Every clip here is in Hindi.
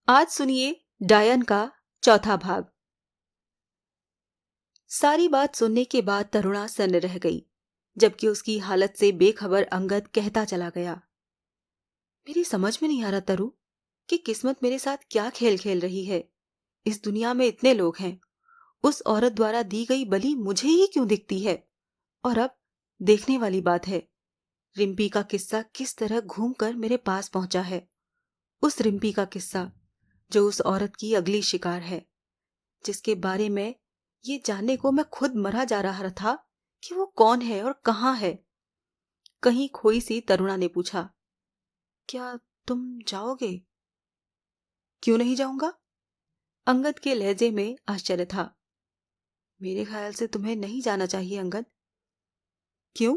आज सुनिए डायन का चौथा भाग। सारी बात सुनने के बाद तरुणा सन्न रह गई, जबकि उसकी हालत से बेखबर अंगद कहता चला गया। मेरी समझ में नहीं आ रहा तरु कि किस्मत मेरे साथ क्या खेल खेल रही है। इस दुनिया में इतने लोग हैं, उस औरत द्वारा दी गई बलि मुझे ही क्यों दिखती है। और अब देखने वाली बात है, रिम्पी का किस्सा किस तरह घूमकर मेरे पास पहुंचा है। उस रिम्पी का किस्सा जो उस औरत की अगली शिकार है, जिसके बारे में ये जानने को मैं खुद मरा जा रहा था कि वो कौन है और कहाँ है। कहीं खोई सी तरुणा ने पूछा, क्या तुम जाओगे? क्यों नहीं जाऊंगा? अंगद के लहजे में आश्चर्य था। मेरे ख्याल से तुम्हें नहीं जाना चाहिए अंगद। क्यों?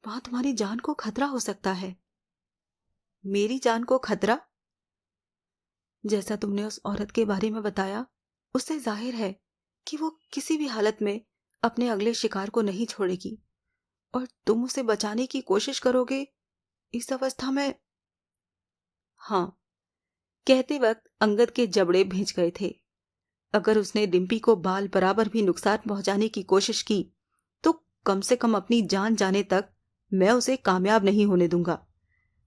वहां तुम्हारी जान को खतरा हो सकता है। मेरी जान को खतरा? जैसा तुमने उस औरत के बारे में बताया, उससे जाहिर है कि वो किसी भी हालत में अपने अगले शिकार को नहीं छोड़ेगी, और तुम उसे बचाने की कोशिश करोगे इस अवस्था में। हाँ, कहते वक्त अंगद के जबड़े भिंच गए थे। अगर उसने डिम्पी को बाल बराबर भी नुकसान पहुंचाने की कोशिश की तो कम से कम अपनी जान जाने तक मैं उसे कामयाब नहीं होने दूंगा।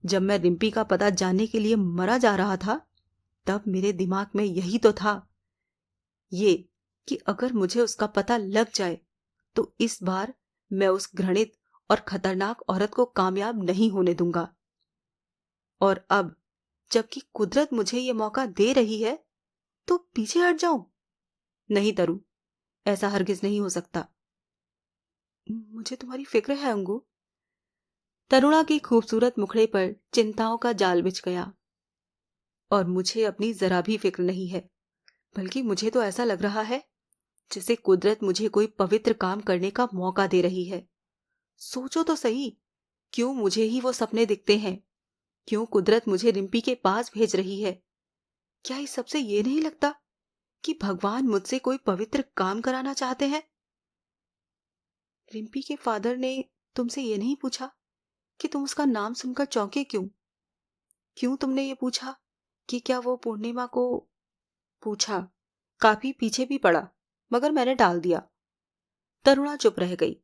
जब मैं रिम्पी का पता जानने के लिए मरा जा रहा था, तब मेरे दिमाग में यही तो था, ये कि अगर मुझे उसका पता लग जाए तो इस बार मैं उस घृणित और खतरनाक औरत को कामयाब नहीं होने दूंगा। और अब जबकि कुदरत मुझे ये मौका दे रही है, तो पीछे हट जाऊं? नहीं तरु, ऐसा हरगिज नहीं हो सकता। मुझे तुम्हारी फिक्र है अंगू। तरुणा की खूबसूरत मुखड़े पर चिंताओं का जाल बिछ गया। और मुझे अपनी जरा भी फिक्र नहीं है, बल्कि मुझे तो ऐसा लग रहा है जैसे कुदरत मुझे कोई पवित्र काम करने का मौका दे रही है। सोचो तो सही, क्यों मुझे ही वो सपने दिखते हैं? क्यों कुदरत मुझे रिम्पी के पास भेज रही है? क्या इस सबसे ये नहीं लगता कि भगवान मुझसे कोई पवित्र काम कराना चाहते हैं? रिम्पी के फादर ने तुमसे ये नहीं पूछा कि तुम उसका नाम सुनकर चौंके क्यों? क्यों तुमने ये पूछा कि क्या वो पूर्णिमा को? पूछा, काफी पीछे भी पड़ा, मगर मैंने टाल दिया। तरुणा चुप रह गई।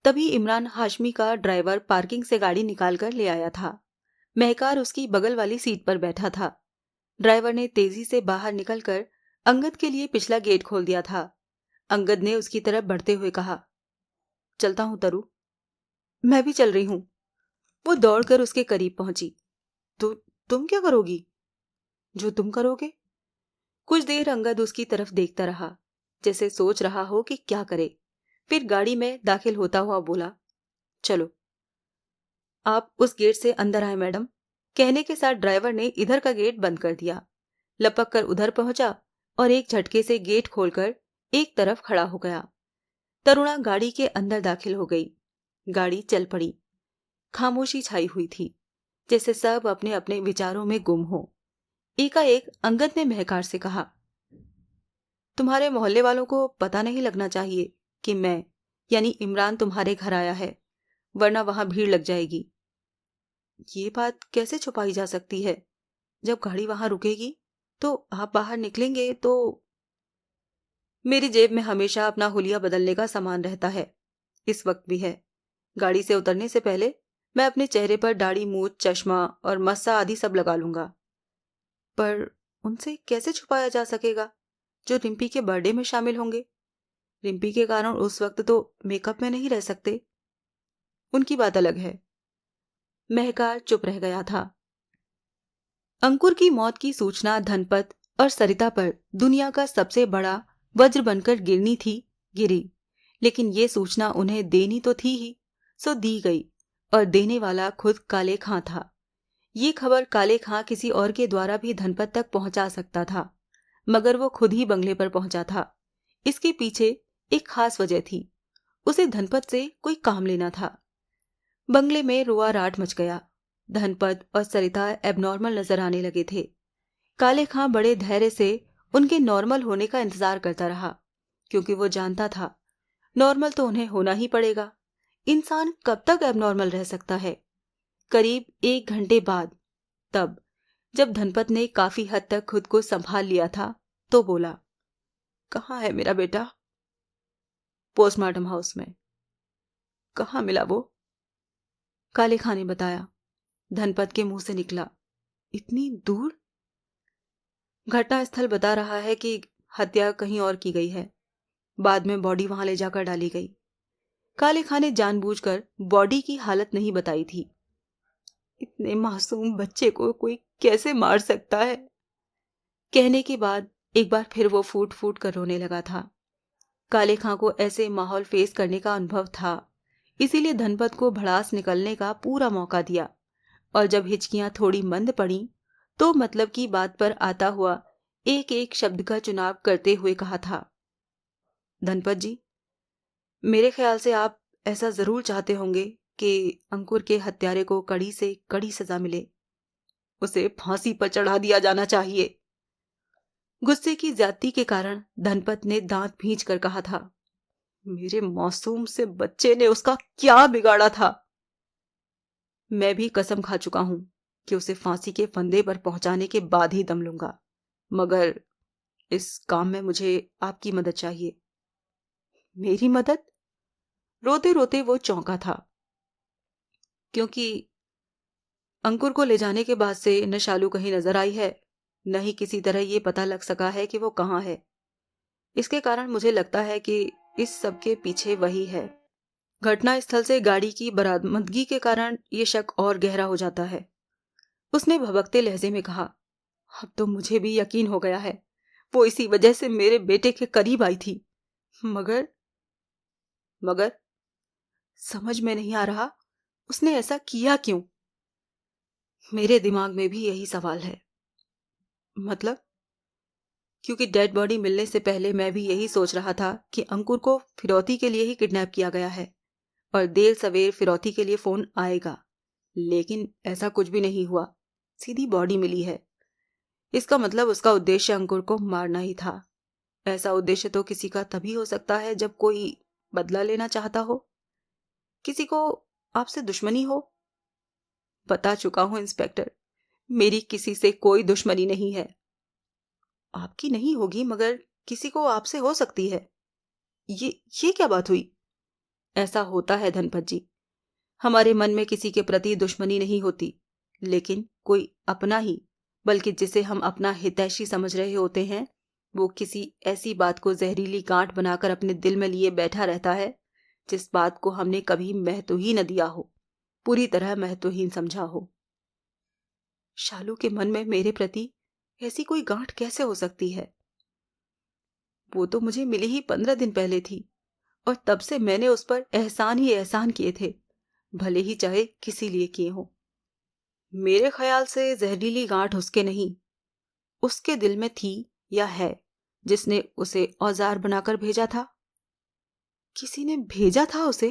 तभी इमरान हाशमी का ड्राइवर पार्किंग से गाड़ी निकालकर ले आया था। महकार उसकी बगल वाली सीट पर बैठा था। ड्राइवर ने तेजी से बाहर निकलकर अंगद के लिए पिछला गेट खोल दिया था। अंगद ने उसकी तरफ बढ़ते हुए कहा, चलता हूं तरु। मैं भी चल रही हूं। वो दौड़कर उसके करीब पहुंची। तो तुम क्या करोगी? जो तुम करोगे। कुछ देर अंगद उसकी तरफ देखता रहा, जैसे सोच रहा हो कि क्या करे। फिर गाड़ी में दाखिल होता हुआ बोला, चलो। आप उस गेट से अंदर आए मैडम। कहने के साथ ड्राइवर ने इधर का गेट बंद कर दिया। लपक कर उधर पहुंचा और एक झटके से गेट खोलकर एक तरफ खड़ा हो गया। तरुणा गाड़ी के अंदर दाखिल हो गई। गाड़ी चल पड़ी। खामोशी छाई हुई थी, जैसे सब अपने अपने विचारों में गुम हो। एकाएक अंगद ने महकार से कहा, तुम्हारे मोहल्ले वालों को पता नहीं लगना चाहिए कि मैं यानी इमरान तुम्हारे घर आया है, वरना वहां भीड़ लग जाएगी। ये बात कैसे छुपाई जा सकती है? जब गाड़ी वहां रुकेगी तो आप बाहर निकलेंगे तो। मेरी जेब में हमेशा अपना हुलिया बदलने का सामान रहता है, इस वक्त भी है। गाड़ी से उतरने से पहले मैं अपने चेहरे पर दाढ़ी मूछ चश्मा और मस्सा आदि सब लगा लूंगा। पर उनसे कैसे छुपाया जा सकेगा जो रिम्पी के बर्थडे में शामिल होंगे? रिम्पी के कारण उस वक्त तो मेकअप में नहीं रह सकते। उनकी बात अलग है। महकार चुप रह गया था। अंकुर की मौत की सूचना धनपत और सरिता पर दुनिया का सबसे बड़ा वज्र बनकर गिरनी थी, गिरी। लेकिन ये सूचना उन्हें देनी तो थी ही, सो दी गई। और देने वाला खुद काले खां था। ये खबर काले खां किसी और के द्वारा भी धनपत तक पहुंचा सकता था, मगर वो खुद ही बंगले पर पहुंचा था। इसके पीछे एक खास वजह थी। उसे धनपत से कोई काम लेना था। बंगले में रोआराट मच गया। धनपत और सरिता एबनॉर्मल नजर आने लगे थे। काले खां बड़े धैर्य से उनके नॉर्मल होने का इंतजार करता रहा, क्योंकि वो जानता था नॉर्मल तो उन्हें होना ही पड़ेगा। इंसान कब तक एबनॉर्मल रह सकता है? करीब 1 घंटे बाद तब जब धनपत ने काफी हद तक खुद को संभाल लिया था तो बोला, कहाँ है मेरा बेटा? पोस्टमार्टम हाउस में। कहाँ मिला वो? काले खां ने बताया। धनपत के मुंह से निकला, इतनी दूर? घटना स्थल बता रहा है कि हत्या कहीं और की गई है। बाद में बॉडी वहां ले जाकर डाली गई। काले खां ने जानबूझकर बॉडी की हालत नहीं बताई थी। इतने मासूम बच्चे को कोई कैसे मार सकता है? कहने के बाद एक बार फिर वो फूट फूट कर रोने लगा था। काले खां को ऐसे माहौल फेस करने का अनुभव था, इसीलिए धनपत को भड़ास निकलने का पूरा मौका दिया, और जब हिचकियां थोड़ी मंद पड़ी तो मतलब की बात पर आता हुआ एक एक शब्द का चुनाव करते हुए कहा था, धनपत जी, मेरे ख्याल से आप ऐसा जरूर चाहते होंगे कि अंकुर के हत्यारे को कड़ी से कड़ी सजा मिले। उसे फांसी पर चढ़ा दिया जाना चाहिए। गुस्से की ज्यादती के कारण धनपत ने दांत भींच कर कहा था, मेरे मासूम से बच्चे ने उसका क्या बिगाड़ा था? मैं भी कसम खा चुका हूं कि उसे फांसी के फंदे पर पहुंचाने के बाद ही दम लूंगा, मगर इस काम में मुझे आपकी मदद चाहिए। मेरी मदद? रोते रोते वो चौंका था, क्योंकि अंकुर को ले जाने के बाद से न शालू कहीं नजर आई है, न ही किसी तरह ये पता लग सका है कि वो कहाँ है। इसके कारण मुझे लगता है कि इस सब के पीछे वही है। घटना स्थल से गाड़ी की बरामदगी के कारण ये शक और गहरा हो जाता है। उसने भभकते लहजे में कहा, अब तो मुझे भी यकीन हो गया है, वो इसी वजह से मेरे बेटे के करीब आई थी। मगर मगर समझ में नहीं आ रहा, उसने ऐसा किया क्यों? मेरे दिमाग में भी यही सवाल है। मतलब? क्योंकि डेड बॉडी मिलने से पहले मैं भी यही सोच रहा था कि अंकुर को फिरौती के लिए ही किडनैप किया गया है और देर सवेर फिरौती के लिए फोन आएगा, लेकिन ऐसा कुछ भी नहीं हुआ। सीधी बॉडी मिली है। इसका मतलब उसका उद्देश्य अंकुर को मारना ही था। ऐसा उद्देश्य तो किसी का तभी हो सकता है जब कोई बदला लेना चाहता हो, किसी को आपसे दुश्मनी हो। बता चुका हूं इंस्पेक्टर, मेरी किसी से कोई दुश्मनी नहीं है। आपकी नहीं होगी, मगर किसी को आपसे हो सकती है। ये क्या बात हुई? ऐसा होता है धनपत जी, हमारे मन में किसी के प्रति दुश्मनी नहीं होती, लेकिन कोई अपना ही, बल्कि जिसे हम अपना हितैषी समझ रहे होते हैं, वो किसी ऐसी बात को जहरीली गांठ बनाकर अपने दिल में लिए बैठा रहता है जिस बात को हमने कभी महत्व ही न दिया हो, पूरी तरह महत्वहीन समझा हो। शालू के मन में मेरे प्रति ऐसी कोई गांठ कैसे हो सकती है? वो तो मुझे मिली ही 15 दिन पहले थी, और तब से मैंने उस पर एहसान ही एहसान किए थे, भले ही चाहे किसी लिए किए हो। मेरे ख्याल से जहरीली गांठ उसके नहीं, उसके दिल में थी या है, जिसने उसे औजार बनाकर भेजा था। किसी ने भेजा था उसे?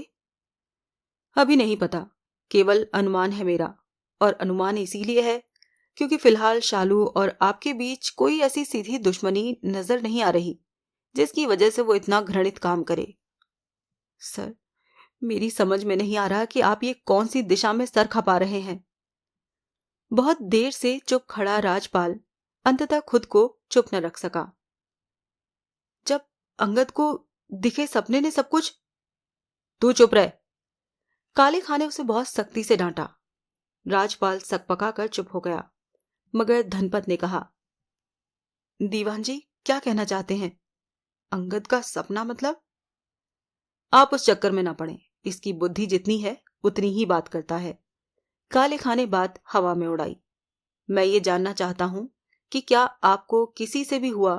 अभी नहीं पता, केवल अनुमान है मेरा, और अनुमान इसीलिए है क्योंकि फिलहाल शालू और आपके बीच कोई ऐसी सीधी दुश्मनी नजर नहीं आ रही जिसकी वजह से वो इतना घृणित काम करे। सर, मेरी समझ में नहीं आ रहा कि आप ये कौन सी दिशा में सर खपा रहे हैं। बहुत देर से चुप खड़ा राजपाल अंततः खुद को चुप न रख सका। जब अंगद को दिखे सपने ने सब कुछ। तू चुप रह, काले खां ने उसे बहुत सख्ती से डांटा। राजपाल सकपका कर चुप हो गया, मगर धनपत ने कहा, दीवान जी क्या कहना चाहते हैं? अंगद का सपना मतलब? आप उस चक्कर में ना पड़े, इसकी बुद्धि जितनी है उतनी ही बात करता है। काले खां ने बात हवा में उड़ाई। मैं ये जानना चाहता हूं कि क्या आपको किसी से भी हुआ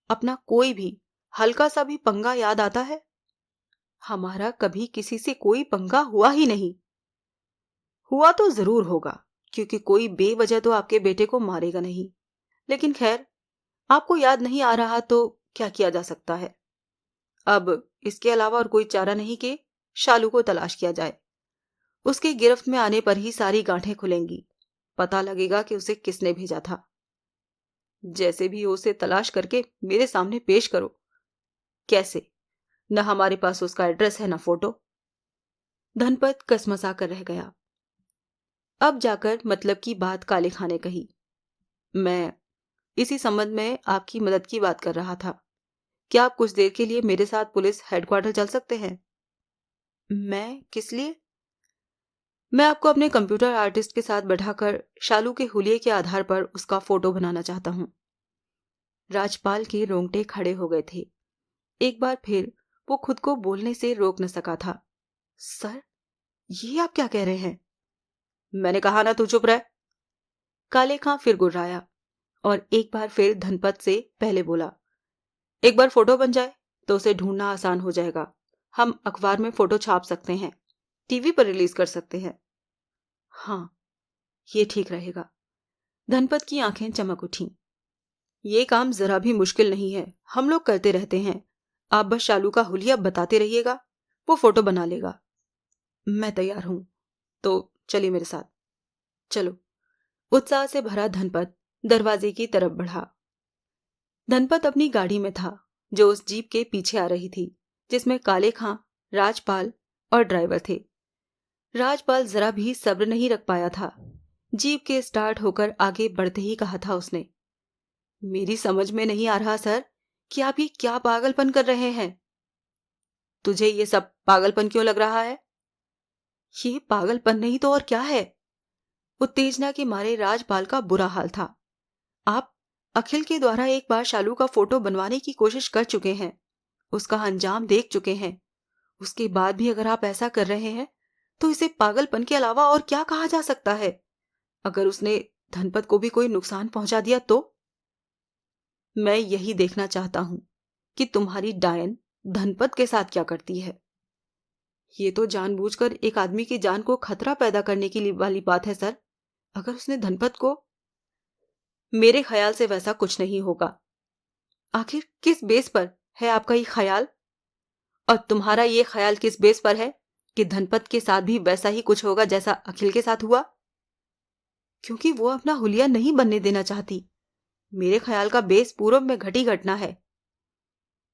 अपना कोई भी हल्का सा भी पंगा याद आता है? हमारा कभी किसी से कोई पंगा हुआ ही नहीं। हुआ तो जरूर होगा, क्योंकि कोई बेवजह तो आपके बेटे को मारेगा नहीं, लेकिन खैर, आपको याद नहीं आ रहा तो क्या किया जा सकता है। अब इसके अलावा और कोई चारा नहीं कि शालू को तलाश किया जाए। उसकी गिरफ्त में आने पर ही सारी गांठें खुलेंगी, पता लगेगा कि उसे किसने भेजा था। जैसे भी हो उसे तलाश करके मेरे सामने पेश करो। कैसे? न हमारे पास उसका एड्रेस है, न फोटो। धनपत कसमसा कर रह गया। अब जाकर मतलब की बात काले खां ने कही, मैं इसी संबंध में आपकी मदद की बात कर रहा था। क्या आप कुछ देर के लिए मेरे साथ पुलिस हेडक्वार्टर चल सकते हैं? मैं किस लिए? मैं आपको अपने कंप्यूटर आर्टिस्ट के साथ बैठाकर शालू के हुलिये के आधार पर उसका फोटो बनाना चाहता हूँ। राजपाल के रोंगटे खड़े हो गए थे। एक बार फिर वो खुद को बोलने से रोक न सका था। सर, ये आप क्या कह रहे हैं? मैंने कहा ना, तू चुप रह। काले खां फिर गुर्राया और एक बार फिर धनपत से पहले बोला, एक बार फोटो बन जाए तो उसे ढूंढना आसान हो जाएगा। हम अखबार में फोटो छाप सकते हैं, टीवी पर रिलीज कर सकते हैं। हाँ, ये ठीक रहेगा। धनपत की आंखें चमक उठीं। ये काम जरा भी मुश्किल नहीं है, हम लोग करते रहते हैं। आप बस शालू का हुलिया बताते रहिएगा, वो फोटो बना लेगा। मैं तैयार हूं। तो चलिए मेरे साथ। चलो। उत्साह से भरा धनपत दरवाजे की तरफ बढ़ा। धनपत अपनी गाड़ी में था, जो उस जीप के पीछे आ रही थी, जिसमें काले खां, राजपाल और ड्राइवर थे। राजपाल जरा भी सब्र नहीं रख पाया था। जीप के स्टार्ट होकर आगे बढ़ते ही कहा था उसने, मेरी समझ में नहीं आ रहा सर कि आप ये क्या पागलपन कर रहे हैं। तुझे ये सब पागलपन क्यों लग रहा है? ये पागलपन नहीं तो और क्या है? उत्तेजना के मारे राजपाल का बुरा हाल था। आप अखिल के द्वारा एक बार शालू का फोटो बनवाने की कोशिश कर चुके हैं, उसका अंजाम देख चुके हैं। उसके बाद भी अगर आप ऐसा कर रहे हैं तो इसे पागलपन के अलावा और क्या कहा जा सकता है? अगर उसने धनपत को भी कोई नुकसान पहुंचा दिया तो? मैं यही देखना चाहता हूं कि तुम्हारी डायन धनपत के साथ क्या करती है। ये तो जानबूझकर एक आदमी की जान को खतरा पैदा करने की वाली बात है सर। अगर उसने धनपत को... मेरे ख्याल से वैसा कुछ नहीं होगा। आखिर किस बेस पर है आपका ये ख्याल? और तुम्हारा ये ख्याल किस बेस पर है कि धनपत के साथ भी वैसा ही कुछ होगा जैसा अखिल के साथ हुआ? क्योंकि वो अपना हुलिया नहीं बनने देना चाहती। मेरे ख्याल का बेस पूरब में घटी घटना है।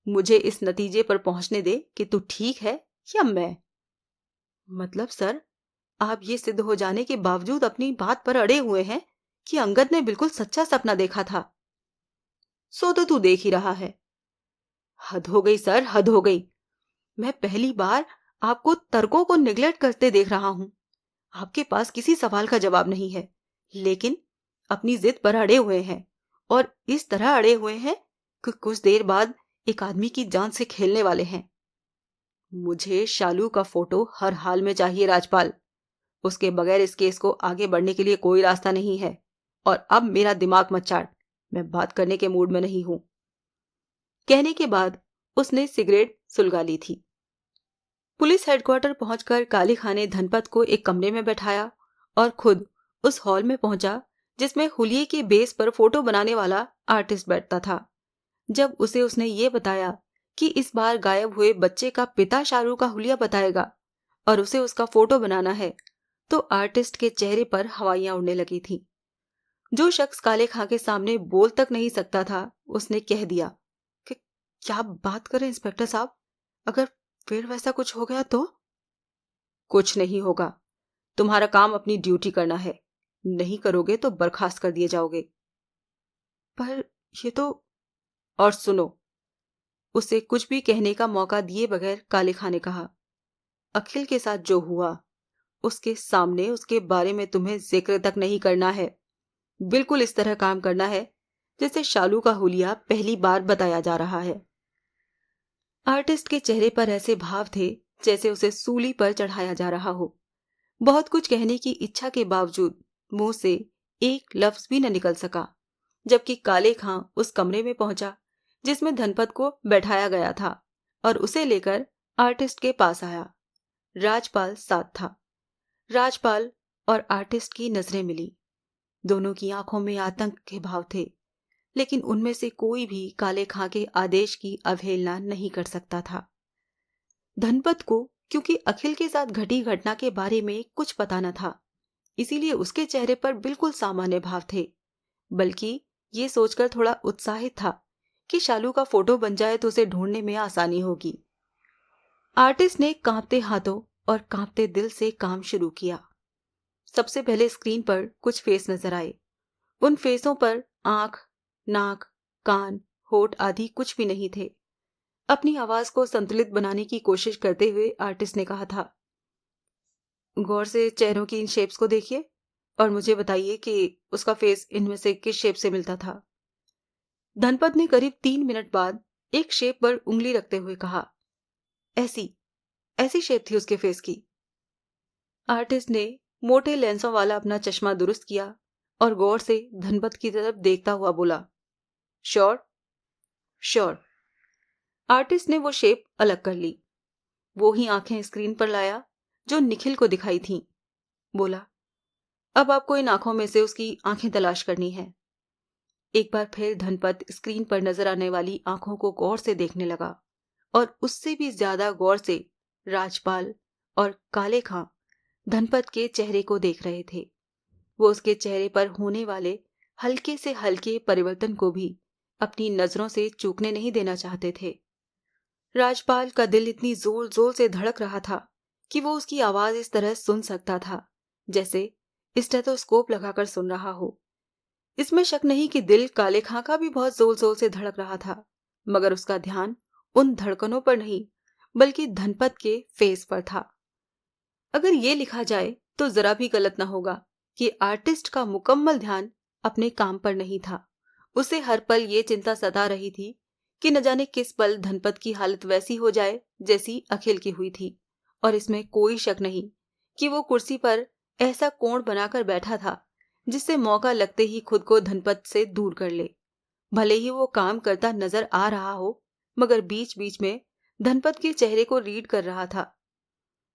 मुझे इस नतीजे पर पहुंचने दे कि तू ठीक है या मैं। मतलब सर, आप ये सिद्ध हो जाने के बावजूद अपनी बात पर अड़े हुए हैं कि अंगद ने बिल्कुल सच्चा सपना देखा था। सो तो तू देख ही रहा है। हद हो गई सर, हद हो गई। मैं पहली बार आपको तर्कों को निगलेक्ट करते देख रहा हूं। आपके पास किसी सवाल का जवाब नहीं है, लेकिन अपनी जिद पर अड़े हुए हैं, और इस तरह अड़े हुए हैं कि कुछ देर बाद एक आदमी की जान से खेलने वाले हैं। मुझे शालू का फोटो हर हाल में चाहिए राजपाल। उसके बगैर इस केस को आगे बढ़ने के लिए कोई रास्ता नहीं है। और अब मेरा दिमाग मत चाट, मैं बात करने के मूड में नहीं हूं। कहने के बाद उसने सिगरेट सुलगा ली थी। पुलिस हेडक्वार्टर पहुंचकर काली खां ने धनपत को एक कमरे में बैठाया और खुद उस हॉल में पहुंचा जिसमें हुलिये के बेस पर फोटो बनाने वाला आर्टिस्ट बैठता था। जब उसे उसने ये बताया कि इस बार गायब हुए बच्चे का पिता शाहरुख का हुलिया बताएगा और उसे उसका फोटो बनाना है, तो आर्टिस्ट के चेहरे पर हवाइयां उड़ने लगी थी। जो शख्स काले खां के सामने बोल तक नहीं सकता था, उसने कह दिया कि क्या बात करें इंस्पेक्टर साहब, अगर फिर वैसा कुछ हो गया तो? कुछ नहीं होगा। तुम्हारा काम अपनी ड्यूटी करना है, नहीं करोगे तो बर्खास्त कर दिए जाओगे। पर ये तो... और सुनो, उसे कुछ भी कहने का मौका दिए बगैर काले खां ने कहा, अखिल के साथ जो हुआ उसके सामने उसके बारे में तुम्हें जिक्र तक नहीं करना है। बिल्कुल इस तरह काम करना है जैसे शालू का हुलिया पहली बार बताया जा रहा है। आर्टिस्ट के चेहरे पर ऐसे भाव थे जैसे उसे सूली पर चढ़ाया जा रहा हो। बहुत कुछ कहने की इच्छा के बावजूद मुंह से एक लफ्ज भी न निकल सका। जबकि काले खां उस कमरे में पहुंचा जिसमें धनपत को बैठाया गया था और उसे लेकर आर्टिस्ट के पास आया। राजपाल साथ था। राजपाल और आर्टिस्ट की नजरें मिली। दोनों की आंखों में आतंक के भाव थे, लेकिन उनमें से कोई भी काले खां के आदेश की अवहेलना नहीं कर सकता था। धनपत को क्योंकि अखिल के साथ घटी घटना के बारे में कुछ पता न था, इसीलिए उसके चेहरे पर बिल्कुल सामान्य भाव थे, बल्कि ये सोचकर थोड़ा उत्साहित था कि शालू का फोटो बन जाए तो उसे ढूंढने में आसानी होगी। आर्टिस्ट ने कांपते हाथों और कांपते दिल से काम शुरू किया। सबसे पहले स्क्रीन पर कुछ फेस नजर आए। उन फेसों पर आंख, नाक, कान, होठ आदि कुछ भी नहीं थे। अपनी आवाज को संतुलित बनाने की कोशिश करते हुए आर्टिस्ट ने कहा था, गौर से चेहरों की इन शेप्स को देखिए और मुझे बताइए कि उसका फेस इनमें से किस शेप से मिलता था। धनपत ने करीब 3 मिनट बाद एक शेप पर उंगली रखते हुए कहा, ऐसी ऐसी शेप थी उसके फेस की। आर्टिस्ट ने मोटे लेंसों वाला अपना चश्मा दुरुस्त किया और गौर से धनपत की तरफ देखता हुआ बोला, श्योर? श्योर। आर्टिस्ट ने वो शेप अलग कर ली। वो ही आंखें स्क्रीन पर लाया जो निखिल को दिखाई थीं। बोला, अब आपको इन आंखों में से उसकी आंखें तलाश करनी है। एक बार फिर धनपत स्क्रीन पर नजर आने वाली आंखों को गौर से देखने लगा और उससे भी ज्यादा गौर से राजपाल और काले खां धनपत के चेहरे को देख रहे थे। वो उसके चेहरे पर होने वाले हल्के से हल्के परिवर्तन को भी अपनी नजरों से चूकने नहीं देना चाहते थे। राजपाल का दिल इतनी जोर जोर से धड़क रहा था कि वो उसकी आवाज इस तरह सुन सकता था जैसे स्टेथोस्कोप लगाकर सुन रहा हो। इसमें शक नहीं कि दिल काले खां का भी बहुत जोर जोर से धड़क रहा था, मगर उसका ध्यान उन धड़कनों पर नहीं बल्कि धनपत के फेस पर था। अगर ये लिखा जाए तो जरा भी गलत न होगा कि आर्टिस्ट का मुकम्मल ध्यान अपने काम पर नहीं था। उसे हर पल ये चिंता सता रही थी कि न जाने किस पल धनपत की हालत वैसी हो जाए जैसी अखिल की हुई थी। और इसमें कोई शक नहीं कि वो कुर्सी पर ऐसा कोण बनाकर बैठा था जिससे मौका लगते ही खुद को धनपत से दूर कर ले। भले ही वो काम करता नजर आ रहा हो, मगर बीच बीच में धनपत के चेहरे को रीड कर रहा था।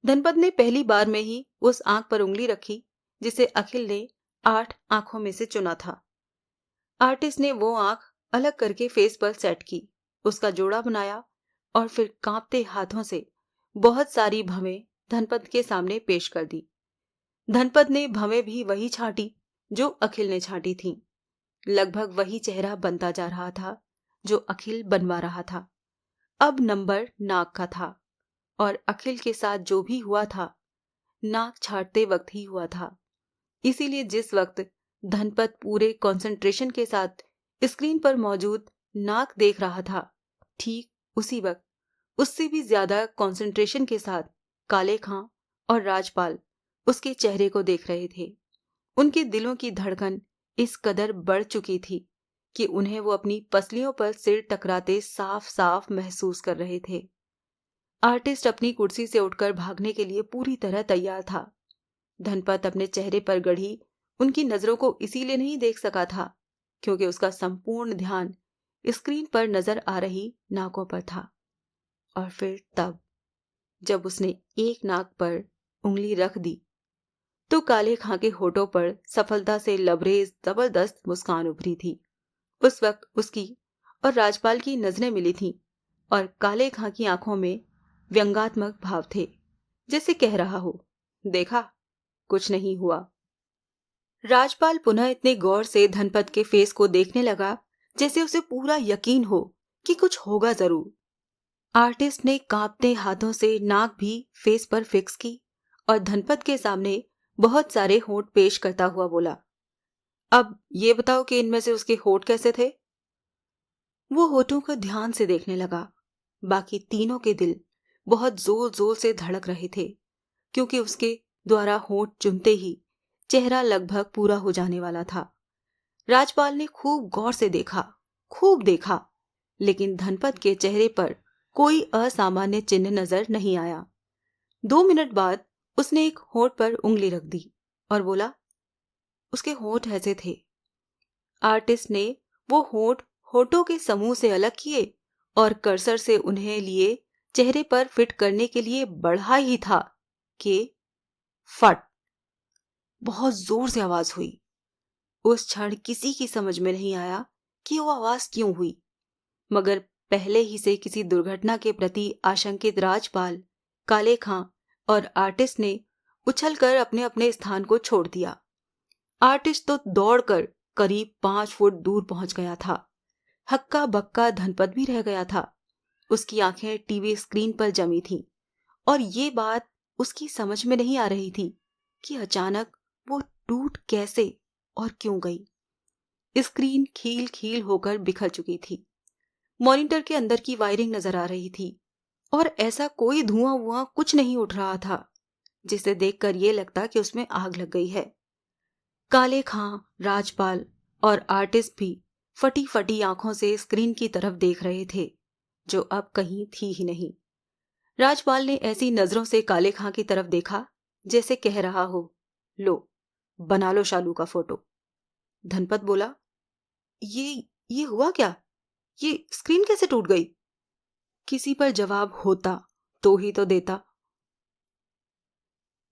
धनपत ने पहली बार में ही उस आंख पर उंगली रखी जिसे अखिल ने 8 आंखों में से चुना था। आर्टिस्ट ने वो आंख अलग करके फेस पर सेट की, उसका जोड़ा बनाया और फिर कांपते हाथों से बहुत सारी भवें धनपत के सामने पेश कर दी। धनपत ने भवें भी वही छांटी जो अखिल ने छांटी थीं। लगभग वही चेहरा बनता जा रहा था जो अखिल बनवा रहा था। अब नंबर नाक का था और अखिल के साथ जो भी हुआ था नाक छांटते वक्त ही हुआ था। इसीलिए जिस वक्त धनपत पूरे कंसंट्रेशन के साथ स्क्रीन पर मौजूद नाक देख रहा था, ठीक उसी वक्त उससे भी ज्यादा कंसंट्रेशन के साथ काले खां और राजपाल उसके चेहरे को देख रहे थे। उनके दिलों की धड़कन इस कदर बढ़ चुकी थी कि उन्हें वो अपनी पसलियों पर सिर टकराते साफ साफ महसूस कर रहे थे। आर्टिस्ट अपनी कुर्सी से उठकर भागने के लिए पूरी तरह तैयार था। धनपत अपने चेहरे पर गढ़ी उनकी नजरों को इसीलिए नहीं देख सका था क्योंकि उसका संपूर्ण ध्यान स्क्रीन पर नजर आ रही नाकों पर था। और फिर तब जब उसने एक नाक पर उंगली रख दी तो काले खां के होठों पर सफलता से लबरेज जबरदस्त मुस्कान उभरी थी। उस वक्त उसकी और राजपाल की नजरें मिली थीं और काले खां की आंखों में व्यंग्यात्मक भाव थे, जैसे कह रहा हो, देखा, कुछ नहीं हुआ। राजपाल पुनः इतने गौर से धनपत के फेस को देखने लगा जैसे उसे पूरा यकीन हो कि कुछ होगा जरूर। आर्टिस्ट ने कांपते हाथों से नाक भी फेस पर फिक्स की और धनपत के सामने बहुत सारे होंठ पेश करता हुआ बोला, अब ये बताओ कि इनमें से उसके होंठ कैसे थे? वो होठों को ध्यान से देखने लगा। बाकी तीनों के दिल बहुत जोर जोर से धड़क रहे थे क्योंकि उसके द्वारा होंठ चुनते ही चेहरा लगभग पूरा हो जाने वाला था। राजपाल ने खूब गौर से देखा, खूब देखा, लेकिन धनपत के चेहरे पर कोई असामान्य चिन्ह नजर नहीं आया। 2 मिनट बाद उसने एक होंठ पर उंगली रख दी और बोला, उसके होंठ ऐसे थे। आर्टिस्ट ने वो होंठ होठों के समूह से अलग किए और कर्सर से उन्हें लिए चेहरे पर फिट करने के लिए बढ़ा ही था कि फट, बहुत जोर से आवाज हुई। उस क्षण किसी की समझ में नहीं आया कि वो आवाज क्यों हुई, मगर पहले ही से किसी दुर्घटना के प्रति आशंकित राजपाल, काले खां और आर्टिस्ट ने उछलकर अपने अपने स्थान को छोड़ दिया। आर्टिस्ट तो दौड़कर करीब 5 फुट दूर पहुंच गया था। हक्का बक्का धनपत भी रह गया था। उसकी आंखें टीवी स्क्रीन पर जमी थीं और ये बात उसकी समझ में नहीं आ रही थी कि अचानक वो टूट कैसे और क्यों गई। स्क्रीन खील खील होकर बिखर चुकी थी। मॉनिटर के अंदर की वायरिंग नजर आ रही थी और ऐसा कोई धुआं वुआं कुछ नहीं उठ रहा था जिसे देखकर ये लगता कि उसमें आग लग गई है। काले खां, राजपाल और आर्टिस्ट भी फटी फटी आंखों से स्क्रीन की तरफ देख रहे थे जो अब कहीं थी ही नहीं। राजपाल ने ऐसी नजरों से काले खां की तरफ देखा जैसे कह रहा हो, लो बना लो शालू का फोटो। धनपत बोला, ये हुआ क्या? ये स्क्रीन कैसे टूट गई? किसी पर जवाब होता तो ही तो देता।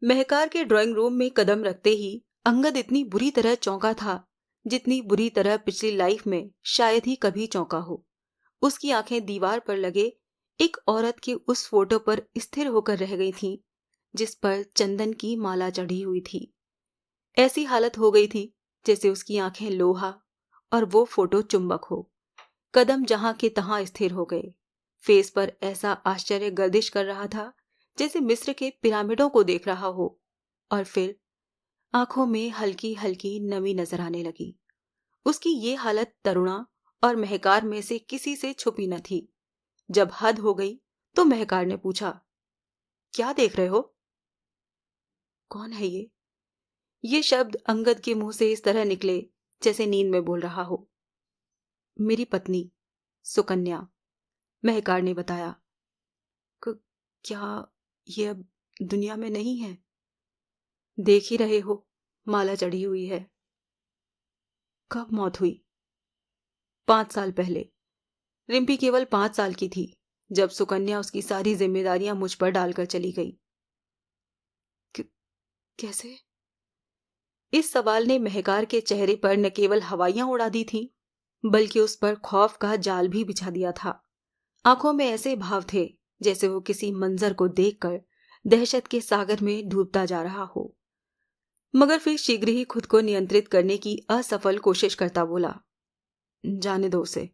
महकार के ड्राइंग रूम में कदम रखते ही अंगद इतनी बुरी तरह चौंका था जितनी बुरी तरह पिछली लाइफ में शायद ही कभी चौंका हो। उसकी आंखें दीवार पर लगे एक औरत के उस फोटो पर स्थिर होकर रह गई थीं जिस पर चंदन की माला चढ़ी हुई थी। ऐसी हालत हो गई थी जैसे उसकी आंखें लोहा और वो फोटो चुंबक हो। कदम जहां के तहां स्थिर हो गए। फेस पर ऐसा आश्चर्य गर्दिश कर रहा था जैसे मिस्र के पिरामिडों को देख रहा हो। और फिर आंखों में हल्की हल्की नमी नजर आने लगी। उसकी ये हालत तरुणा और महकार में से किसी से छुपी न थी। जब हद हो गई तो महकार ने पूछा, क्या देख रहे हो? कौन है ये? ये शब्द अंगद के मुंह से इस तरह निकले जैसे नींद में बोल रहा हो। मेरी पत्नी सुकन्या, महकार ने बताया। क्या ये अब दुनिया में नहीं है? देख ही रहे हो, माला चढ़ी हुई है। कब मौत हुई? 5 साल पहले। रिम्पी केवल 5 साल की थी जब सुकन्या उसकी सारी जिम्मेदारियां मुझ पर डालकर चली गई। कैसे? इस सवाल ने महकार के चेहरे पर न केवल हवाइयां उड़ा दी थीं, बल्कि उस पर खौफ का जाल भी बिछा दिया था। आंखों में ऐसे भाव थे जैसे वो किसी मंजर को देखकर दहशत के सागर में डूबता जा रहा हो। मगर फिर शीघ्र ही खुद को नियंत्रित करने की असफल कोशिश करता बोला, जाने दो उसे।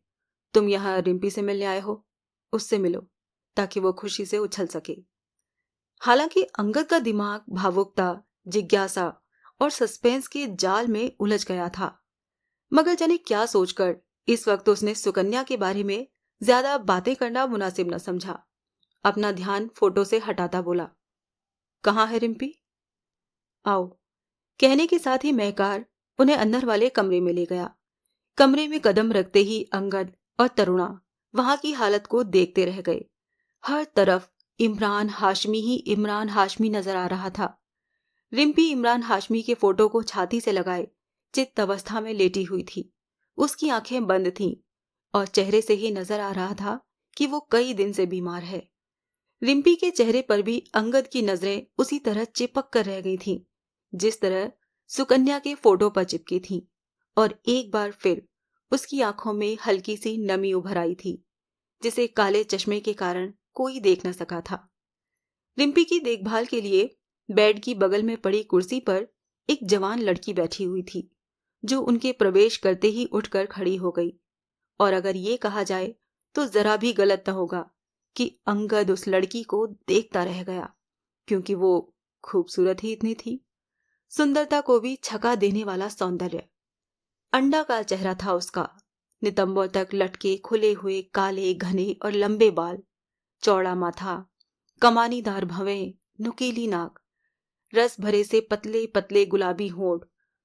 तुम यहां रिम्पी से मिलने आए हो, उससे मिलो ताकि वो खुशी से उछल सके। हालांकि अंगद का दिमाग भावुकता, जिज्ञासा और सस्पेंस के जाल में उलझ गया था, मगर जाने क्या सोचकर इस वक्त उसने सुकन्या के बारे में ज्यादा बातें करना मुनासिब न समझा। अपना ध्यान फोटो से हटाता बोला, कहाँ है रिम्पी? आओ। कहने के साथ ही महकार उन्हें अंदर वाले कमरे में ले गया। कमरे में कदम रखते ही अंगद और तरुणा वहां की हालत को देखते रह गए। हर तरफ इमरान हाशमी ही इमरान हाशमी नजर आ रहा था। रिम्पी इमरान हाशमी के फोटो को छाती से लगाए चित्त अवस्था में लेटी हुई थी। उसकी आंखें बंद थीं और चेहरे से ही नजर आ रहा था कि वो कई दिन से बीमार है। रिम्पी के चेहरे पर भी अंगद की नजरें उसी तरह चिपक कर रह गई थीं जिस तरह सुकन्या के फोटो पर चिपकी थीं, और एक बार फिर उसकी आंखों में हल्की सी नमी उभर आई थी जिसे काले चश्मे के कारण कोई देख न सका था। रिम्पी की देखभाल के लिए बेड की बगल में पड़ी कुर्सी पर एक जवान लड़की बैठी हुई थी जो उनके प्रवेश करते ही उठकर खड़ी हो गई। और अगर ये कहा जाए तो जरा भी गलत न होगा कि अंगद उस लड़की को देखता रह गया, क्योंकि वो खूबसूरत ही इतनी थी। सुंदरता को भी छका देने वाला सौंदर्य। अंडा का चेहरा था उसका, नितंबों तक लटके खुले हुए काले घने और लंबे बाल, चौड़ा माथा, कमानीदार भवें, नुकीली नाक, रस भरे से पतले पतले गुलाबी होंठ,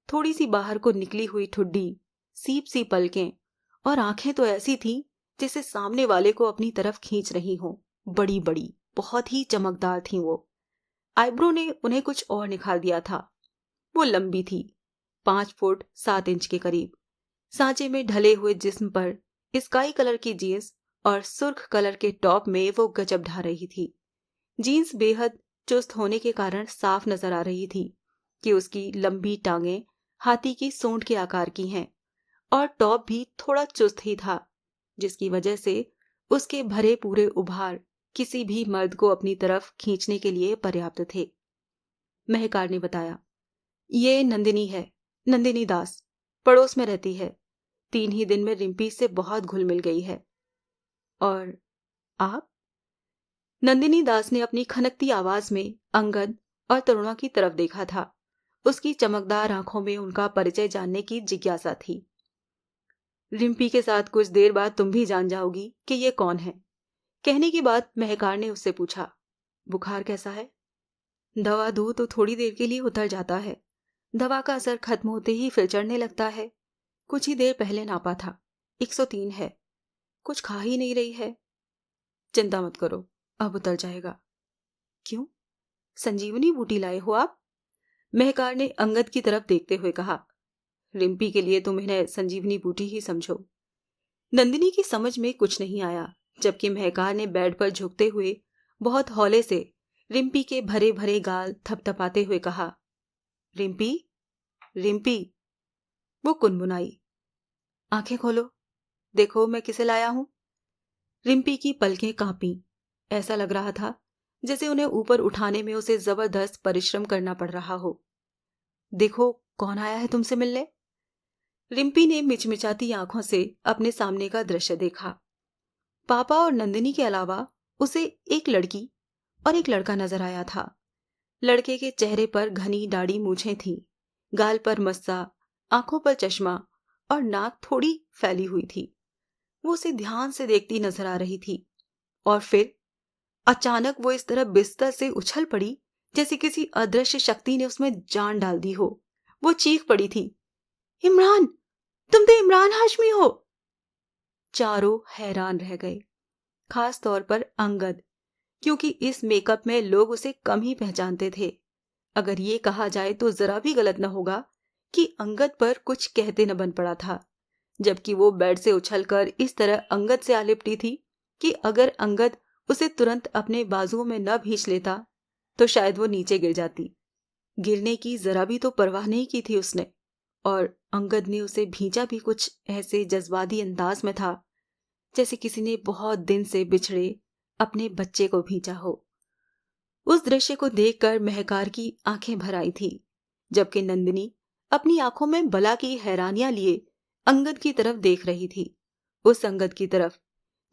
थोड़ी सी बाहर को निकली हुई ठुड्डी, सीप सी पलकें, और आंखें तो ऐसी थीं जैसे सामने वाले को अपनी तरफ खींच रही हों। बड़ी बड़ी, बहुत ही चमकदार थीं वो। आईब्रो ने उन्हें कुछ और निखार दिया था। वो लंबी थी, 5 फुट 7 इंच के करीब। सांचे में ढले हुए जिस्म पर स्काई कलर की जीन्स और सुर्ख कलर के टॉप में वो गजब ढा रही थी। जीन्स बेहद चुस्त होने के कारण साफ नजर आ रही थी कि उसकी लंबी टांगें हाथी की सूंड के आकार की हैं, और टॉप भी थोड़ा चुस्त ही था, जिसकी वजह से उसके भरे पूरे उभार किसी भी मर्द को अपनी तरफ खींचने के लिए पर्याप्त थे। महकार ने बताया, ये नंदिनी है, नंदिनी दास, पड़ोस में रहती है। 3 ही दिन में रिम्पी से बहुत घुल मिल गई है। और आप? नंदिनी दास ने अपनी खनकती आवाज में अंगद और तरुणा की तरफ देखा था। उसकी चमकदार आंखों में उनका परिचय जानने की जिज्ञासा थी। रिम्पी के साथ कुछ देर बाद तुम भी जान जाओगी कि ये कौन है। कहने की बात महकार ने उससे पूछा, बुखार कैसा है? दवा दो तो थोड़ी देर के लिए उतर जाता है। दवा का असर खत्म होते ही फिर चढ़ने लगता है। कुछ ही देर पहले नापा था, 103 है। कुछ खा ही नहीं रही है। चिंता मत करो, अब उतर जाएगा। क्यों? संजीवनी बूटी लाए हो आप? महकार ने अंगद की तरफ देखते हुए कहा। रिम्पी के लिए तुम इन्हें संजीवनी बूटी ही समझो। नंदिनी की समझ में कुछ नहीं आया, जबकि महकार ने बेड पर झुकते हुए बहुत हौले से रिम्पी के भरे भरे गाल थपथपाते हुए कहा, रिम्पी, रिम्पी। वो कुनमुनाई, आंखें खोलो, देखो मैं किसे लाया हूं। रिम्पी की पलकें कांपी। ऐसा लग रहा था जैसे उन्हें ऊपर उठाने में उसे जबरदस्त परिश्रम करना पड़ रहा हो। देखो कौन आया है तुमसे मिलने। रिम्पी ने मिचमिचाती आंखों से अपने सामने का दृश्य देखा। पापा और नंदिनी के अलावा उसे एक लड़की और एक लड़का नजर आया था। लड़के के चेहरे पर घनी दाढ़ी मूछें थीं, गाल पर मस्सा, आंखों पर चश्मा और नाक थोड़ी फैली हुई थी। वो उसे ध्यान से देखती नजर आ रही थी और फिर अचानक वो इस तरह बिस्तर से उछल पड़ी जैसे किसी अदृश्य शक्ति ने उसमें जान डाल दी हो। वो चीख पड़ी थी, इमरान, तुम तो इमरान हाशमी हो। चारों हैरान रह गए, खास तौर पर अंगद, क्योंकि इस मेकअप में लोग उसे कम ही पहचानते थे। अगर ये कहा जाए तो जरा भी गलत न होगा कि अंगद पर कुछ कहते न बन पड़ा था, जबकि वो बेड से उछलकर इस तरह अंगद से आ लिपटी थी कि अगर अंगद उसे तुरंत अपने बाजुओं में न भींच लेता तो शायद वो नीचे गिर जाती। गिरने की जरा भी तो परवाह नहीं की थी उसने, और अंगद ने उसे भींचा भी कुछ ऐसे जज्बाती अंदाज में था जैसे किसी ने बहुत दिन से बिछड़े अपने बच्चे को भींचा हो। उस दृश्य को देखकर महकार की आंखें भर आई थी, जबकि नंदिनी अपनी आंखों में बला की हैरानियां लिए अंगद की तरफ देख रही थी। उस अंगद की तरफ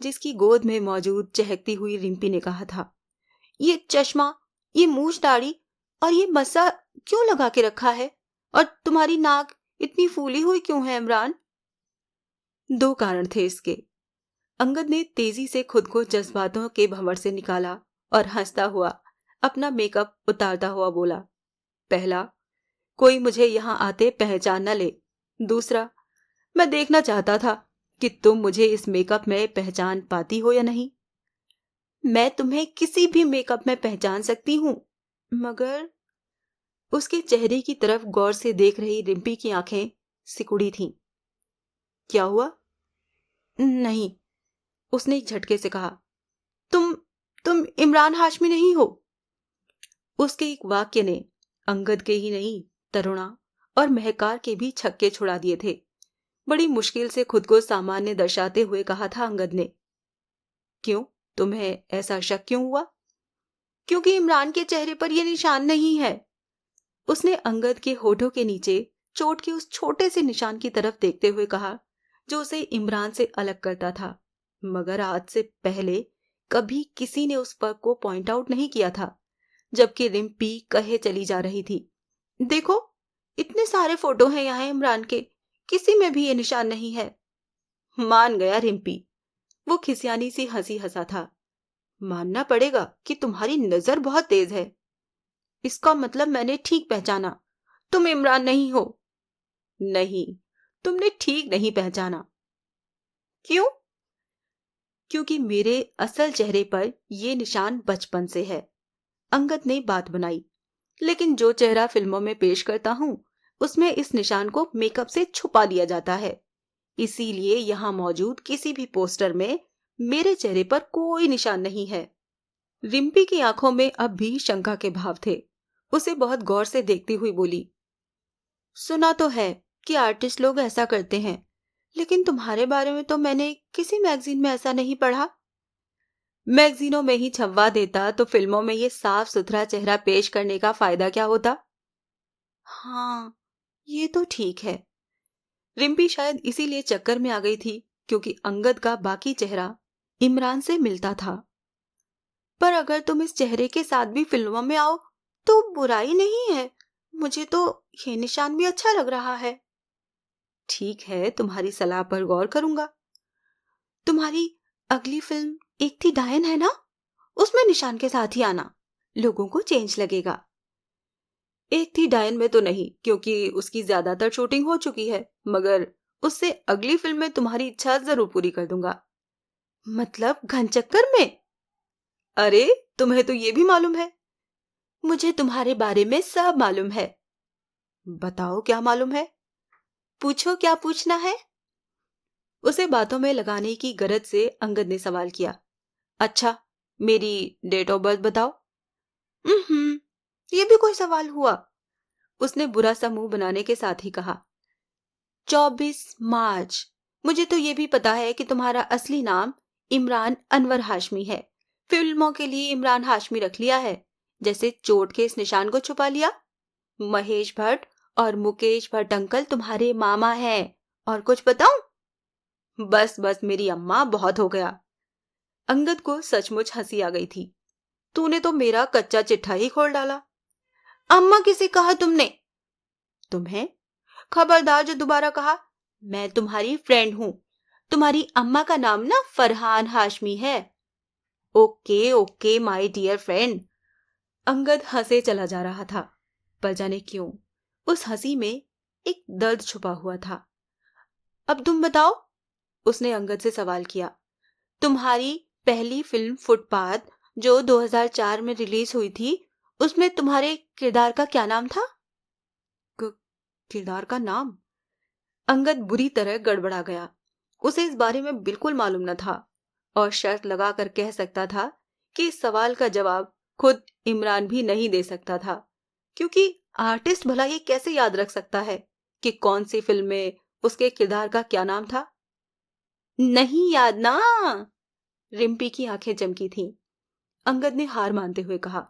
जिसकी गोद में मौजूद चहकती हुई रिम्पी ने कहा था, ये चश्मा, ये मूछ दाढ़ी और ये मस्सा क्यों लगा के रखा है? और तुम्हारी नाक इतनी फूली हुई क्यों है इमरान? 2 कारण थे इसके। अंगद ने तेजी से खुद को जज्बातों के भंवर से निकाला और हंसता हुआ अपना मेकअप उतारता हुआ बोला, पहला, कोई मुझे यहां आते पहचान न ले। दूसरा, मैं देखना चाहता था कि तुम मुझे इस मेकअप में पहचान पाती हो या नहीं। मैं तुम्हें किसी भी मेकअप में पहचान सकती हूं, मगर उसके चेहरे की तरफ गौर से देख रही रिम्पी की आंखें सिकुड़ी थीं। क्या हुआ? नहीं, उसने एक झटके से कहा, तुम इमरान हाशमी नहीं हो। उसके एक वाक्य ने अंगद के ही नहीं, तरुणा और महकार के भी छक्के छुड़ा दिए थे। बड़ी मुश्किल से खुद को सामान्य दर्शाते हुए कहा था अंगद ने, क्यों, तुम्हें ऐसा शक क्यों हुआ? क्योंकि इमरान के चेहरे पर यह निशान नहीं है। उसने अंगद के होठों के नीचे चोट के उस छोटे से निशान की तरफ देखते हुए कहा जो उसे इमरान से अलग करता था, मगर आज से पहले कभी किसी ने उस पर को पॉइंट आउट नहीं किया था। जबकि रिम्पी कहे चली जा रही थी, देखो, इतने सारे फोटो हैं यहाँ इमरान के, किसी में भी ये निशान नहीं है। मान गया रिम्पी, वो खिसियानी सी हंसी हंसा था। मानना पड़ेगा कि तुम्हारी नजर बहुत तेज है। इसका मतलब मैंने ठीक पहचाना, तुम इमरान नहीं हो। नहीं, तुमने ठीक नहीं पहचाना। क्यों? क्योंकि मेरे असल चेहरे पर यह निशान बचपन से है। अंगद ने बात बनाई, लेकिन जो चेहरा फिल्मों में पेश करता हूं उसमें इस निशान को मेकअप से छुपा दिया जाता है। इसीलिए यहां मौजूद किसी भी पोस्टर में मेरे चेहरे पर कोई निशान नहीं है। रिम्पी की आंखों में अब भी शंका के भाव थे। उसे बहुत गौर से देखती हुई बोली, सुना तो है कि आर्टिस्ट लोग ऐसा करते हैं, लेकिन तुम्हारे बारे में तो मैंने किसी मैगजीन में ऐसा नहीं पढ़ा। मैगजीनों में ही छपवा देता तो फिल्मों में ये साफ सुथरा चेहरा पेश करने का फायदा क्या होता? हाँ, ये तो ठीक है। रिम्पी शायद इसीलिए चक्कर में आ गई थी क्योंकि अंगद का बाकी चेहरा इमरान से मिलता था। पर अगर तुम इस चेहरे के साथ भी फिल्मों में आओ तो बुराई नहीं है। मुझे तो ये निशान भी अच्छा लग रहा है। ठीक है, तुम्हारी सलाह पर गौर करूंगा। तुम्हारी अगली फिल्म एक थी डायन है ना, उसमें निशान के साथ ही आना, लोगों को चेंज लगेगा। एक थी डायन में तो नहीं, क्योंकि उसकी ज्यादातर शूटिंग हो चुकी है, मगर उससे अगली फिल्म में तुम्हारी इच्छा जरूर पूरी कर दूंगा। मतलब घनचक्कर में? अरे, तुम्हें तो ये भी मालूम है। मुझे तुम्हारे बारे में सब मालूम है। बताओ क्या मालूम है। पूछो, क्या पूछना है? उसे बातों में लगाने की गरज से अंगद ने सवाल किया। अच्छा, मेरी डेट ऑफ बर्थ बताओ। ये भी कोई सवाल हुआ? उसने बुरा सा मुंह बनाने के साथ ही कहा। 24 मार्च। मुझे तो ये भी पता है कि तुम्हारा असली नाम इमरान अनवर हाशमी है। फिल्मों के लिए इमरान हाशमी रख लिया है, जैसे चोट के इस निशान को छुपा लिया। महेश भट्ट और मुकेश भट्ट अंकल तुम्हारे मामा हैं। और कुछ बताऊं? बस बस मेरी अम्मा, बहुत हो गया। अंगद को सचमुच हंसी आ गई थी। तूने तो मेरा कच्चा चिट्ठा ही खोल डाला। अम्मा किसे कहा तुमने? तुम्हें। खबरदार जो दोबारा कहा। मैं तुम्हारी फ्रेंड हूं। तुम्हारी अम्मा का नाम ना फरहान हाशमी है। Okay okay my dear friend. Angad हंसे चला जा रहा था, पर जाने क्यों उस हंसी में एक दर्द छुपा हुआ था। अब तुम बताओ, उसने अंगद से सवाल किया। तुम्हारी पहली फिल्म फुटपाथ जो 2004 में रिलीज हुई थी, उसमें तुम्हारे किरदार का क्या नाम था? किरदार का नाम? अंगद बुरी तरह गड़बड़ा गया। उसे इस बारे में बिल्कुल मालूम न था, और शर्त लगाकर कह सकता था कि इस सवाल का जवाब खुद इमरान भी नहीं दे सकता था, क्योंकि आर्टिस्ट भला ये कैसे याद रख सकता है कि कौन सी फिल्म में उसके किरदार का क्या नाम था। नहीं याद ना? रिम्पी की आंखें चमकी थीं। अंगद ने हार मानते हुए कहा,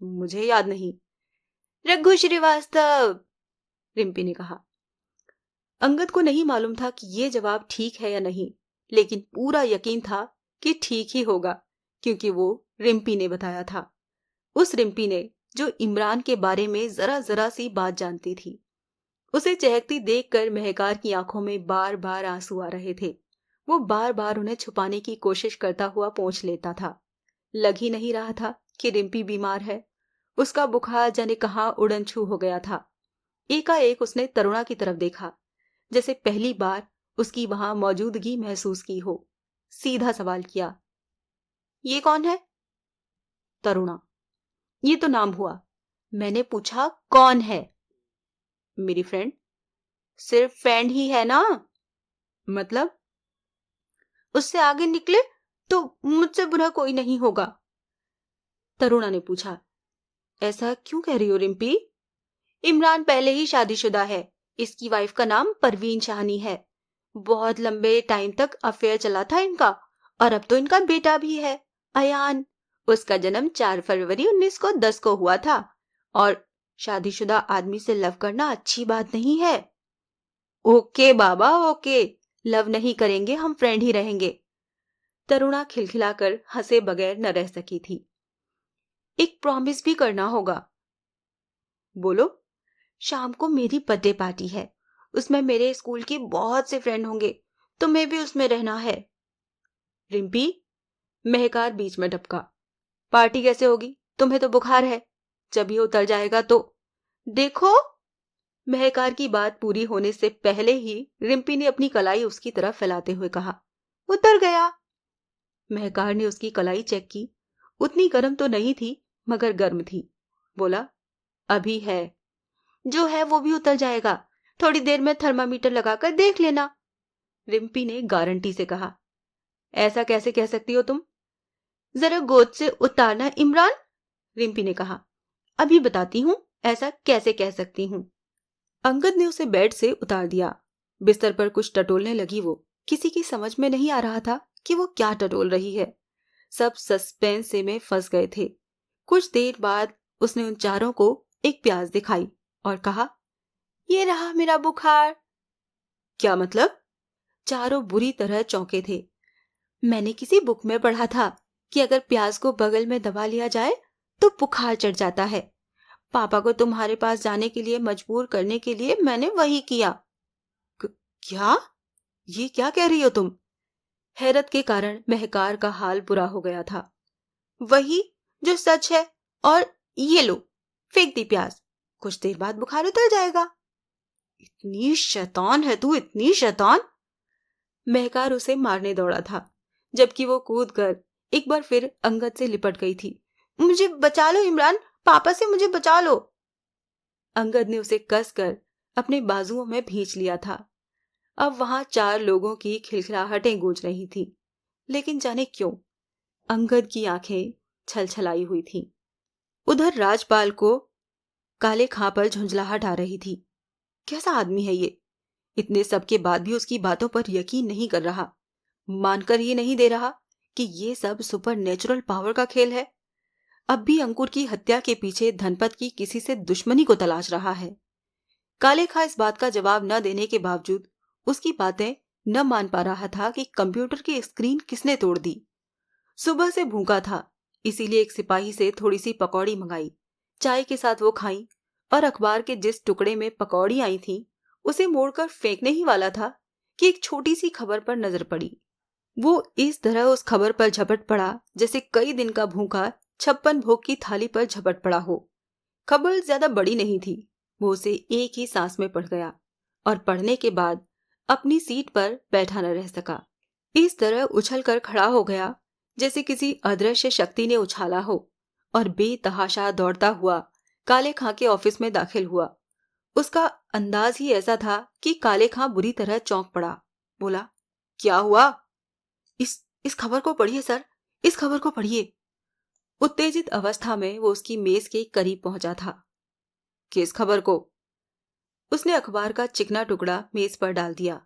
मुझे याद नहीं। रघु श्रीवास्तव, रिम्पी ने कहा। अंगद को नहीं मालूम था कि ये जवाब ठीक है या नहीं, लेकिन पूरा यकीन था कि ठीक ही होगा, क्योंकि वो रिम्पी ने बताया था। उस रिम्पी ने जो इमरान के बारे में जरा जरा सी बात जानती थी। उसे चहकती देखकर महकार की आंखों में बार बार आंसू आ रहे थे। वो बार बार उन्हें छुपाने की कोशिश करता हुआ पोंछ लेता था। लग ही नहीं रहा था कि रिम्पी बीमार है। उसका बुखार जाने कहाँ उड़न छू हो गया था। एकाएक उसने तरुणा की तरफ देखा, जैसे पहली बार उसकी वहां मौजूदगी महसूस की हो। सीधा सवाल किया, ये कौन है? तरुणा। ये तो नाम हुआ। मैंने पूछा कौन है? मेरी फ्रेंड। सिर्फ फ्रेंड ही है ना? मतलब? उससे आगे निकले तो मुझसे बुरा कोई नहीं होगा। तरुणा ने पूछा। ऐसा क्यों कह रही हो रिम्पी? इमरान पहले ही शादीशुदा है। इसकी वाइफ का नाम परवीन शाहनी है। बहुत लंबे टाइम तक अफेयर चला था इनका, और अब तो इनका बेटा भी है, अयान। उसका जन्म 4 फरवरी 1910 को हुआ था। और शादीशुदा आदमी से लव करना अच्छी बात नहीं है। ओके बाबा ओके, लव नहीं करेंगे, हम फ्रेंड ही रहेंगे। तरुणा खिलखिलाकर हंसे बगैर न रह सकी थी। एक प्रॉमिस भी करना होगा। बोलो। शाम को मेरी बर्थडे पार्टी है। उसमें मेरे स्कूल के बहुत से फ्रेंड होंगे। तुम्हें भी उसमें रहना है। रिम्पी, महकार बीच में टपका। पार्टी कैसे होगी? तुम्हें तो बुखार है। जब ये उतर जाएगा तो। देखो, महकार की बात पूरी होने से पहले ही रिम्पी ने अपनी कलाई उसकी तरफ फैलाते हुए कहा, उतर गया। महकार ने उसकी कलाई चेक की। उतनी गर्म तो नहीं थी, मगर गर्म थी। बोला, अभी है। जो है वो भी उतर जाएगा। थोड़ी देर में थर्मामीटर लगाकर देख लेना। रिम्पी ने गारंटी से कहा। ऐसा कैसे कह सकती हो तुम? जरा गोद से उतारना इमरान, रिम्पी ने कहा। अभी बताती हूँ ऐसा कैसे कह सकती हूँ। अंगद ने उसे बेड से उतार दिया। बिस्तर पर कुछ टटोलने लगी वो। किसी की समझ में नहीं आ रहा था कि वो क्या टटोल रही है। सब सस्पेंस से में फंस गए थे। कुछ देर बाद उसने उन चारों को एक प्याज दिखाई और कहा, ये रहा मेरा बुखार। क्या मतलब? चारों बुरी तरह चौंके थे। मैंने किसी बुक में पढ़ा था कि अगर प्याज को बगल में दबा लिया जाए तो बुखार चढ़ जाता है। पापा को तुम्हारे पास जाने के लिए मजबूर करने के लिए मैंने वही किया। क्या? ये क्या कह रही हो तुम? हैरत के कारण महकार का हाल बुरा हो गया था। वही जो सच है। और ये लो, फेंक दी प्याज। कुछ देर बाद बुखार उतर जाएगा। इतनी शैतान है तू, इतनी शैतान। महकार उसे मारने दौड़ा था, जबकि वो कूदकर एक बार फिर अंगद से लिपट गई थी। मुझे बचा लो इमरान, पापा से मुझे बचा लो। अंगद ने उसे कसकर अपने बाजुओं में भींच लिया था। अब वहां 4 लोगों की खिलखिलाहटें गूंज रही थी, लेकिन जाने क्यों अंगद की आंखें छलछलाई हुई थीं। उधर राजपाल को काले खां पर झुंझलाहट आ रही थी। कैसा आदमी है ये? इतने सब के बाद भी उसकी बातों पर यकीन नहीं कर रहा, मानकर ही नहीं दे रहा कि ये सब सुपर नेचुरल पावर का खेल है। अब भी अंकुर की हत्या के पीछे धनपत की किसी से दुश्मनी को तलाश रहा है। काले खां इस बात का जवाब न देने के बावजूद उसकी बातें न मान पा रहा था कि कंप्यूटर की स्क्रीन किसने तोड़ दी। सुबह से भूखा था, इसीलिए एक सिपाही से थोड़ी सी पकौड़ी मंगाई। चाय के साथ वो खाई और अखबार के जिस टुकड़े में पकौड़ी आई थी उसे मोड़कर फेंकने ही वाला था कि एक छोटी सी खबर पर नजर पड़ी। वो इस तरह उस खबर पर झपट पड़ा जैसे कई दिन का भूखा 56 भोग की थाली पर झपट पड़ा हो। खबर ज्यादा बड़ी नहीं थी, वो उसे एक ही सांस में पढ़ गया और पढ़ने के बाद अपनी सीट पर बैठा न रह सका। इस तरह उछलकर खड़ा हो गया जैसे किसी अदृश्य शक्ति ने उछाला हो और बेतहाशा दौड़ता हुआ काले खां के ऑफिस में दाखिल हुआ। उसका अंदाज ही ऐसा था कि काले खां बुरी तरह चौंक पड़ा। बोला, क्या हुआ? इस खबर को पढ़िए सर, इस खबर को पढ़िए। उत्तेजित अवस्था में वो उसकी मेज के करीब पहुंचा था। किस खबर को? उसने अखबार का चिकना टुकड़ा मेज पर डाल दिया।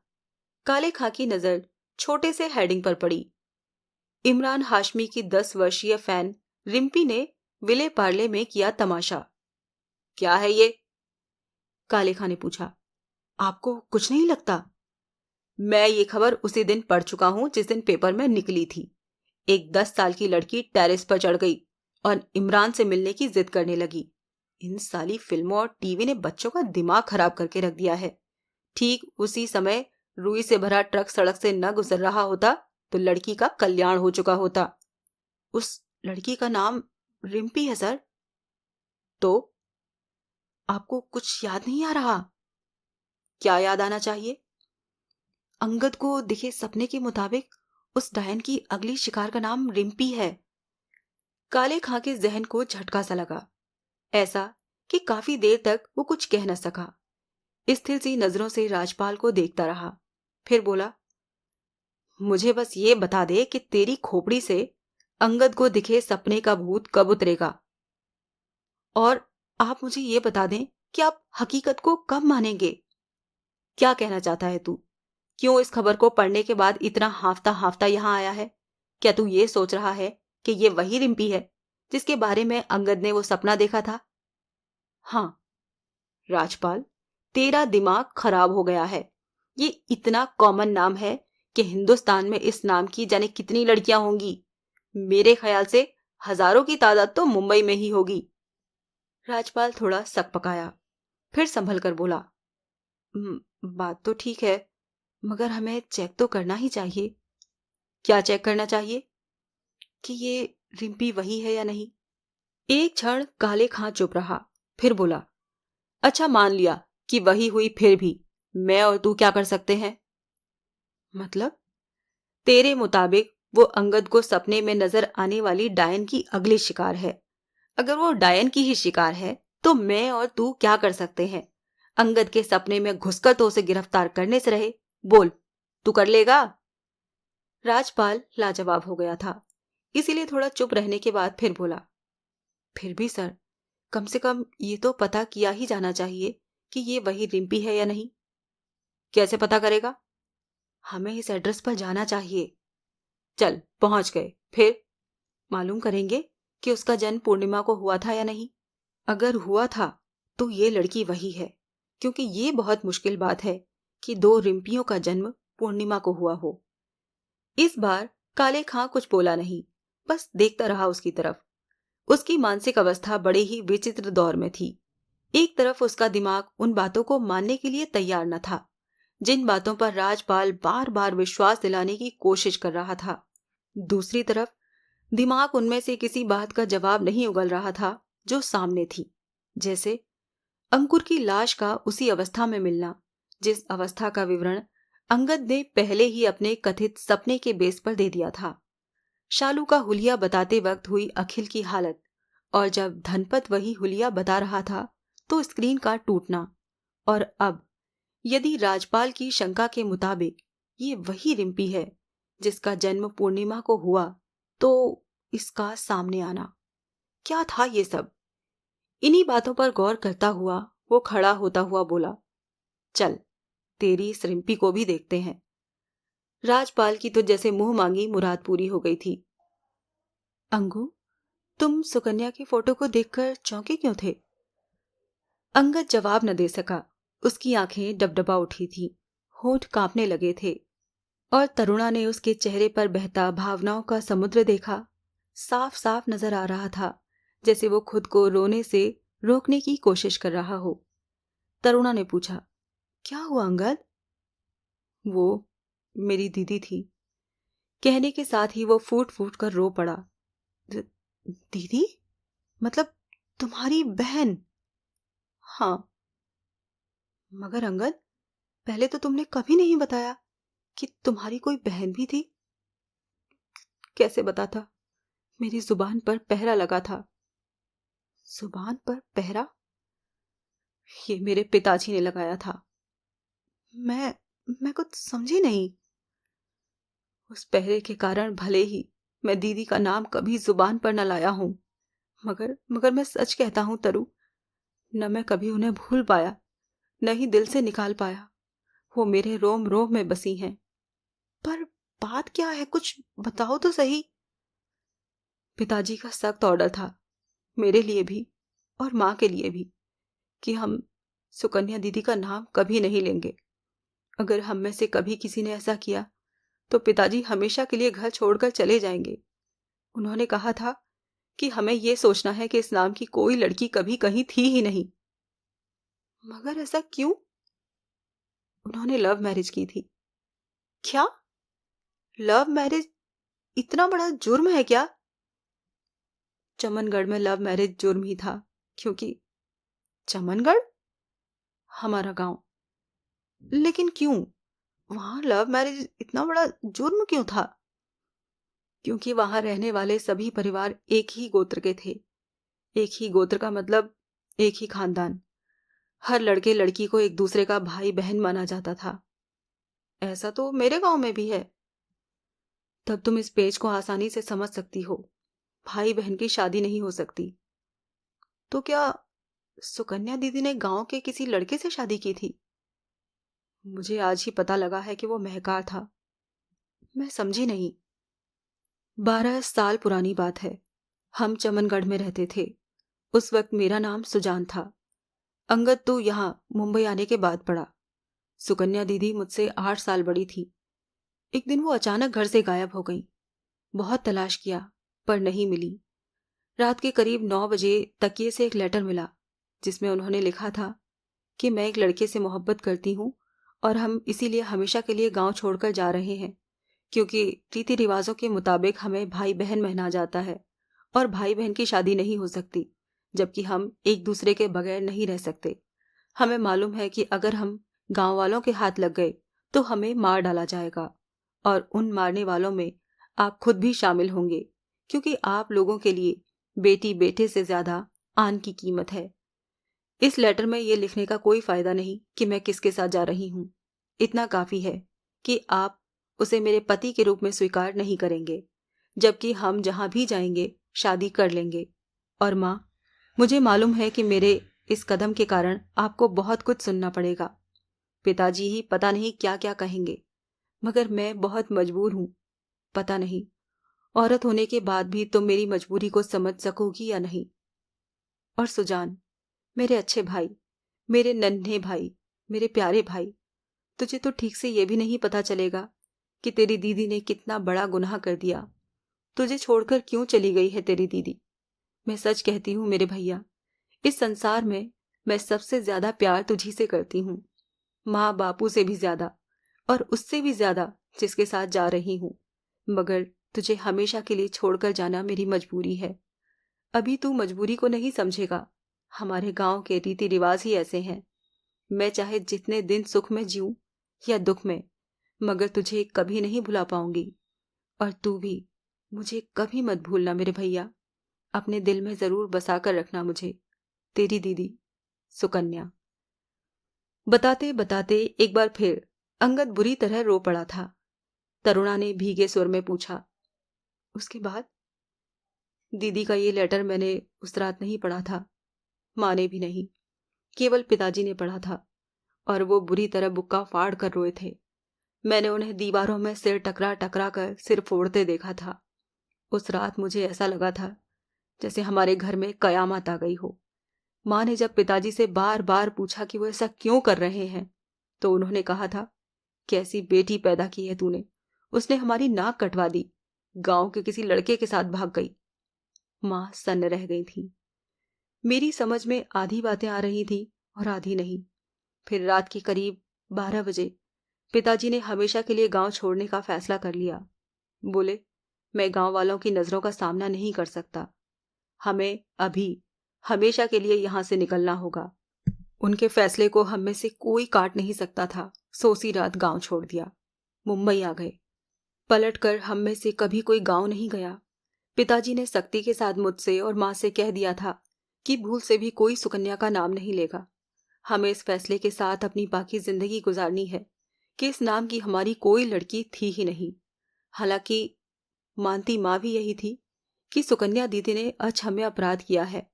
काले खां की नजर छोटे से हेडिंग पर पड़ी। इमरान हाशमी की 10 वर्षीय फैन रिम्पी ने विले पार्ले में किया तमाशा। क्या है ये? काले खां ने पूछा। आपको कुछ नहीं लगता? मैं ये खबर उसी दिन पढ़ चुका हूं जिस दिन पेपर में निकली थी। एक 10 साल की लड़की टेरेस पर चढ़ गई और इमरान से मिलने की जिद करने लगी। इन साली फिल्मों और टीवी ने बच्चों का दिमाग खराब करके रख दिया है। ठीक उसी समय रुई से भरा ट्रक सड़क से न गुजर रहा होता तो लड़की का कल्याण हो चुका होता। उस लड़की का नाम रिम्पी है सर। तो आपको कुछ याद नहीं आ रहा? क्या याद आना चाहिए? अंगद को दिखे सपने के मुताबिक उस डायन की अगली शिकार का नाम रिम्पी है। काले खां के जहन को झटका सा लगा, ऐसा कि काफी देर तक वो कुछ कह न सका। स्थिर सी नजरों से राजपाल को देखता रहा, फिर बोला, मुझे बस ये बता दे कि तेरी खोपड़ी से अंगद को दिखे सपने का भूत कब उतरेगा, और आप मुझे ये बता दें कि आप हकीकत को कब मानेंगे। क्या कहना चाहता है तू? क्यों इस खबर को पढ़ने के बाद इतना हाफता हाफता यहां आया है? क्या तू ये सोच रहा है कि ये वही रिम्पी है जिसके बारे में अंगद ने वो सपना देखा था? हाँ राजपाल, तेरा दिमाग खराब हो गया है। ये इतना कॉमन नाम है कि हिंदुस्तान में इस नाम की जाने कितनी लड़कियां होंगी। मेरे ख्याल से हजारों की तादाद तो मुंबई में ही होगी। राजपाल थोड़ा सकपकाया, फिर संभल कर बोला, बात तो ठीक है, मगर हमें चेक तो करना ही चाहिए। क्या चेक करना चाहिए? कि ये रिम्पी वही है या नहीं। एक क्षण काले खां चुप रहा, फिर बोला, अच्छा मान लिया कि वही हुई, फिर भी मैं और तू क्या कर सकते हैं? मतलब? तेरे मुताबिक वो अंगद को सपने में नजर आने वाली डायन की अगली शिकार है। अगर वो डायन की ही शिकार है तो मैं और तू क्या कर सकते हैं? अंगद के सपने में घुसकर तो उसे गिरफ्तार करने से रहे। बोल, तू कर लेगा? राजपाल लाजवाब हो गया था, इसीलिए थोड़ा चुप रहने के बाद फिर बोला, फिर भी सर, कम से कम ये तो पता किया ही जाना चाहिए कि ये वही रिम्पी है या नहीं। कैसे पता करेगा? हमें इस एड्रेस पर जाना चाहिए। चल पहुंच गए, फिर मालूम करेंगे कि उसका जन्म पूर्णिमा को हुआ था या नहीं। अगर हुआ था तो ये लड़की वही है, क्योंकि ये बहुत मुश्किल बात है कि 2 रिम्पियों का जन्म पूर्णिमा को हुआ हो। इस बार काले खां कुछ बोला नहीं, बस देखता रहा उसकी तरफ। उसकी मानसिक अवस्था बड़े ही विचित्र दौर में थी। एक तरफ उसका दिमाग उन बातों को मानने के लिए तैयार न था जिन बातों पर राजपाल बार बार विश्वास दिलाने की कोशिश कर रहा था। दूसरी तरफ दिमाग उनमें से किसी बात का जवाब नहीं उगल रहा था जो सामने थी, जैसे अंकुर की लाश का उसी अवस्था में मिलना जिस अवस्था का विवरण अंगद ने पहले ही अपने कथित सपने के बेस पर दे दिया था। शालू का हुलिया बताते वक्त हुई अखिल की हालत, और जब धनपत वही हुलिया बता रहा था तो स्क्रीन का टूटना, और अब यदि राजपाल की शंका के मुताबिक ये वही रिम्पी है जिसका जन्म पूर्णिमा को हुआ, तो इसका सामने आना। क्या था ये सब? इन्हीं बातों पर गौर करता हुआ वो खड़ा होता हुआ बोला, चल तेरी इस रिम्पी को भी देखते हैं। राजपाल की तो जैसे मुंह मांगी मुराद पूरी हो गई थी। अंगू, तुम सुकन्या की फोटो को देखकर चौंके क्यों थे? अंगद जवाब न दे सका। उसकी आंखें डबडबा उठी थी, होंठ कांपने लगे थे, और तरुणा ने उसके चेहरे पर बहता भावनाओं का समुद्र देखा। साफ साफ नजर आ रहा था जैसे वो खुद को रोने से रोकने की कोशिश कर रहा हो। तरुणा ने पूछा, क्या हुआ अंगद? वो मेरी दीदी थी। कहने के साथ ही वो फूट फूट कर रो पड़ा। दीदी? मतलब तुम्हारी बहन? हाँ। मगर अंगद, पहले तो तुमने कभी नहीं बताया कि तुम्हारी कोई बहन भी थी। कैसे बताता? मेरी जुबान पर पहरा लगा था। जुबान पर पहरा? ये मेरे पिताजी ने लगाया था। मैं कुछ समझी नहीं। उस पहरे के कारण भले ही मैं दीदी का नाम कभी जुबान पर न लाया हूं, मगर मगर मैं सच कहता हूं तरु, न मैं कभी उन्हें भूल पाया, न ही दिल से निकाल पाया। वो मेरे रोम रोम में बसी हैं। पर बात क्या है, कुछ बताओ तो सही। पिताजी का सख्त ऑर्डर था, मेरे लिए भी और माँ के लिए भी, कि हम सुकन्या दीदी का नाम कभी नहीं लेंगे। अगर हम में से कभी किसी ने ऐसा किया तो पिताजी हमेशा के लिए घर छोड़कर चले जाएंगे। उन्होंने कहा था कि हमें यह सोचना है कि इस नाम की कोई लड़की कभी कहीं थी ही नहीं। मगर ऐसा क्यों? उन्होंने लव मैरिज की थी। क्या? लव मैरिज इतना बड़ा जुर्म है क्या? चमनगढ़ में लव मैरिज जुर्म ही था, क्योंकि चमनगढ़ हमारा गांव। लेकिन क्यों? वहां लव मैरिज इतना बड़ा जुर्म क्यों था? क्योंकि वहां रहने वाले सभी परिवार एक ही गोत्र के थे। एक ही गोत्र का मतलब एक ही खानदान। हर लड़के लड़की को एक दूसरे का भाई बहन माना जाता था। ऐसा तो मेरे गांव में भी है। तब तुम इस पेज को आसानी से समझ सकती हो। भाई बहन की शादी नहीं हो सकती। तो क्या सुकन्या दीदी ने गांव के किसी लड़के से शादी की थी? मुझे आज ही पता लगा है कि वो महकार था। मैं समझी नहीं। 12 साल पुरानी बात है। हम चमनगढ़ में रहते थे। उस वक्त मेरा नाम सुजान था। अंगद तो यहाँ मुंबई आने के बाद पड़ा। सुकन्या दीदी मुझसे 8 साल बड़ी थी। एक दिन वो अचानक घर से गायब हो गई। बहुत तलाश किया पर नहीं मिली। रात के करीब 9 बजे तकिए से एक लेटर मिला जिसमें उन्होंने लिखा था कि मैं एक लड़के से मोहब्बत करती हूँ और हम इसीलिए हमेशा के लिए गांव छोड़कर जा रहे हैं, क्योंकि रीति रिवाजों के मुताबिक हमें भाई बहन मना जाता है और भाई बहन की शादी नहीं हो सकती, जबकि हम एक दूसरे के बगैर नहीं रह सकते। हमें मालूम है कि अगर हम गांव वालों के हाथ लग गए तो हमें मार डाला जाएगा, और उन मारने वालों में आप खुद भी शामिल होंगे, क्योंकि आप लोगों के लिए बेटी बेटे से ज्यादा आन की कीमत है। इस लेटर में ये लिखने का कोई फायदा नहीं कि मैं किसके साथ जा रही हूँ। इतना काफी है कि आप उसे मेरे पति के रूप में स्वीकार नहीं करेंगे, जबकि हम जहां भी जाएंगे शादी कर लेंगे। और माँ, मुझे मालूम है कि मेरे इस कदम के कारण आपको बहुत कुछ सुनना पड़ेगा। पिताजी ही पता नहीं क्या क्या कहेंगे, मगर मैं बहुत मजबूर हूँ। पता नहीं औरत होने के बाद भी तुम मेरी मजबूरी को समझ सकोगी या नहीं। और सुजान, मेरे अच्छे भाई, मेरे नन्हे भाई, मेरे प्यारे भाई, तुझे तो ठीक से ये भी नहीं पता चलेगा कि तेरी दीदी ने कितना बड़ा गुनाह कर दिया। तुझे छोड़कर क्यों चली गई है तेरी दीदी? मैं सच कहती हूँ मेरे भैया, इस संसार में मैं सबसे ज्यादा प्यार तुझी से करती हूँ। माँ बापू से भी ज्यादा, और उससे भी ज्यादा जिसके साथ जा रही हूँ। मगर तुझे हमेशा के लिए छोड़कर जाना मेरी मजबूरी है। अभी तू मजबूरी को नहीं समझेगा। हमारे गांव के रीति रिवाज ही ऐसे हैं। मैं चाहे जितने दिन सुख में जीऊं या दुख में, मगर तुझे कभी नहीं भुला पाऊंगी। और तू भी मुझे कभी मत भूलना मेरे भैया। अपने दिल में जरूर बसा कर रखना मुझे। तेरी दीदी सुकन्या। बताते बताते एक बार फिर अंगद बुरी तरह रो पड़ा था। तरुणा ने भीगे स्वर में पूछा, उसके बाद? दीदी का ये लेटर मैंने उस रात नहीं पढ़ा था, माँ ने भी नहीं, केवल पिताजी ने पढ़ा था, और वो बुरी तरह बुक्का फाड़ कर रोए थे। मैंने उन्हें दीवारों में सिर टकरा टकरा कर सिर फोड़ते देखा था। उस रात मुझे ऐसा लगा था जैसे हमारे घर में कयामत आ गई हो। माँ ने जब पिताजी से बार बार पूछा कि वो ऐसा क्यों कर रहे हैं, तो उन्होंने कहा था, कैसी बेटी पैदा की है तूने, उसने हमारी नाक कटवा दी, गांव के किसी लड़के के साथ भाग गई। माँ सन्न रह गई थी। मेरी समझ में आधी बातें आ रही थी और आधी नहीं। फिर रात के करीब 12 बजे पिताजी ने हमेशा के लिए गांव छोड़ने का फैसला कर लिया। बोले, मैं गांव वालों की नजरों का सामना नहीं कर सकता। हमें अभी हमेशा के लिए यहां से निकलना होगा। उनके फैसले को हम में से कोई काट नहीं सकता था। सो उसी रात गांव छोड़ दिया, मुंबई आ गए। पलट कर हम में से कभी कोई गांव नहीं गया। पिताजी ने सख्ती के साथ मुझसे और माँ से कह दिया था कि भूल से भी कोई सुकन्या का नाम नहीं लेगा। हमें इस फैसले के साथ अपनी बाकी जिंदगी गुजारनी है कि इस नाम की हमारी कोई लड़की थी ही नहीं। हालांकि मानती माँ भी यही थी कि सुकन्या दीदी ने अक्षम्य अपराध किया है,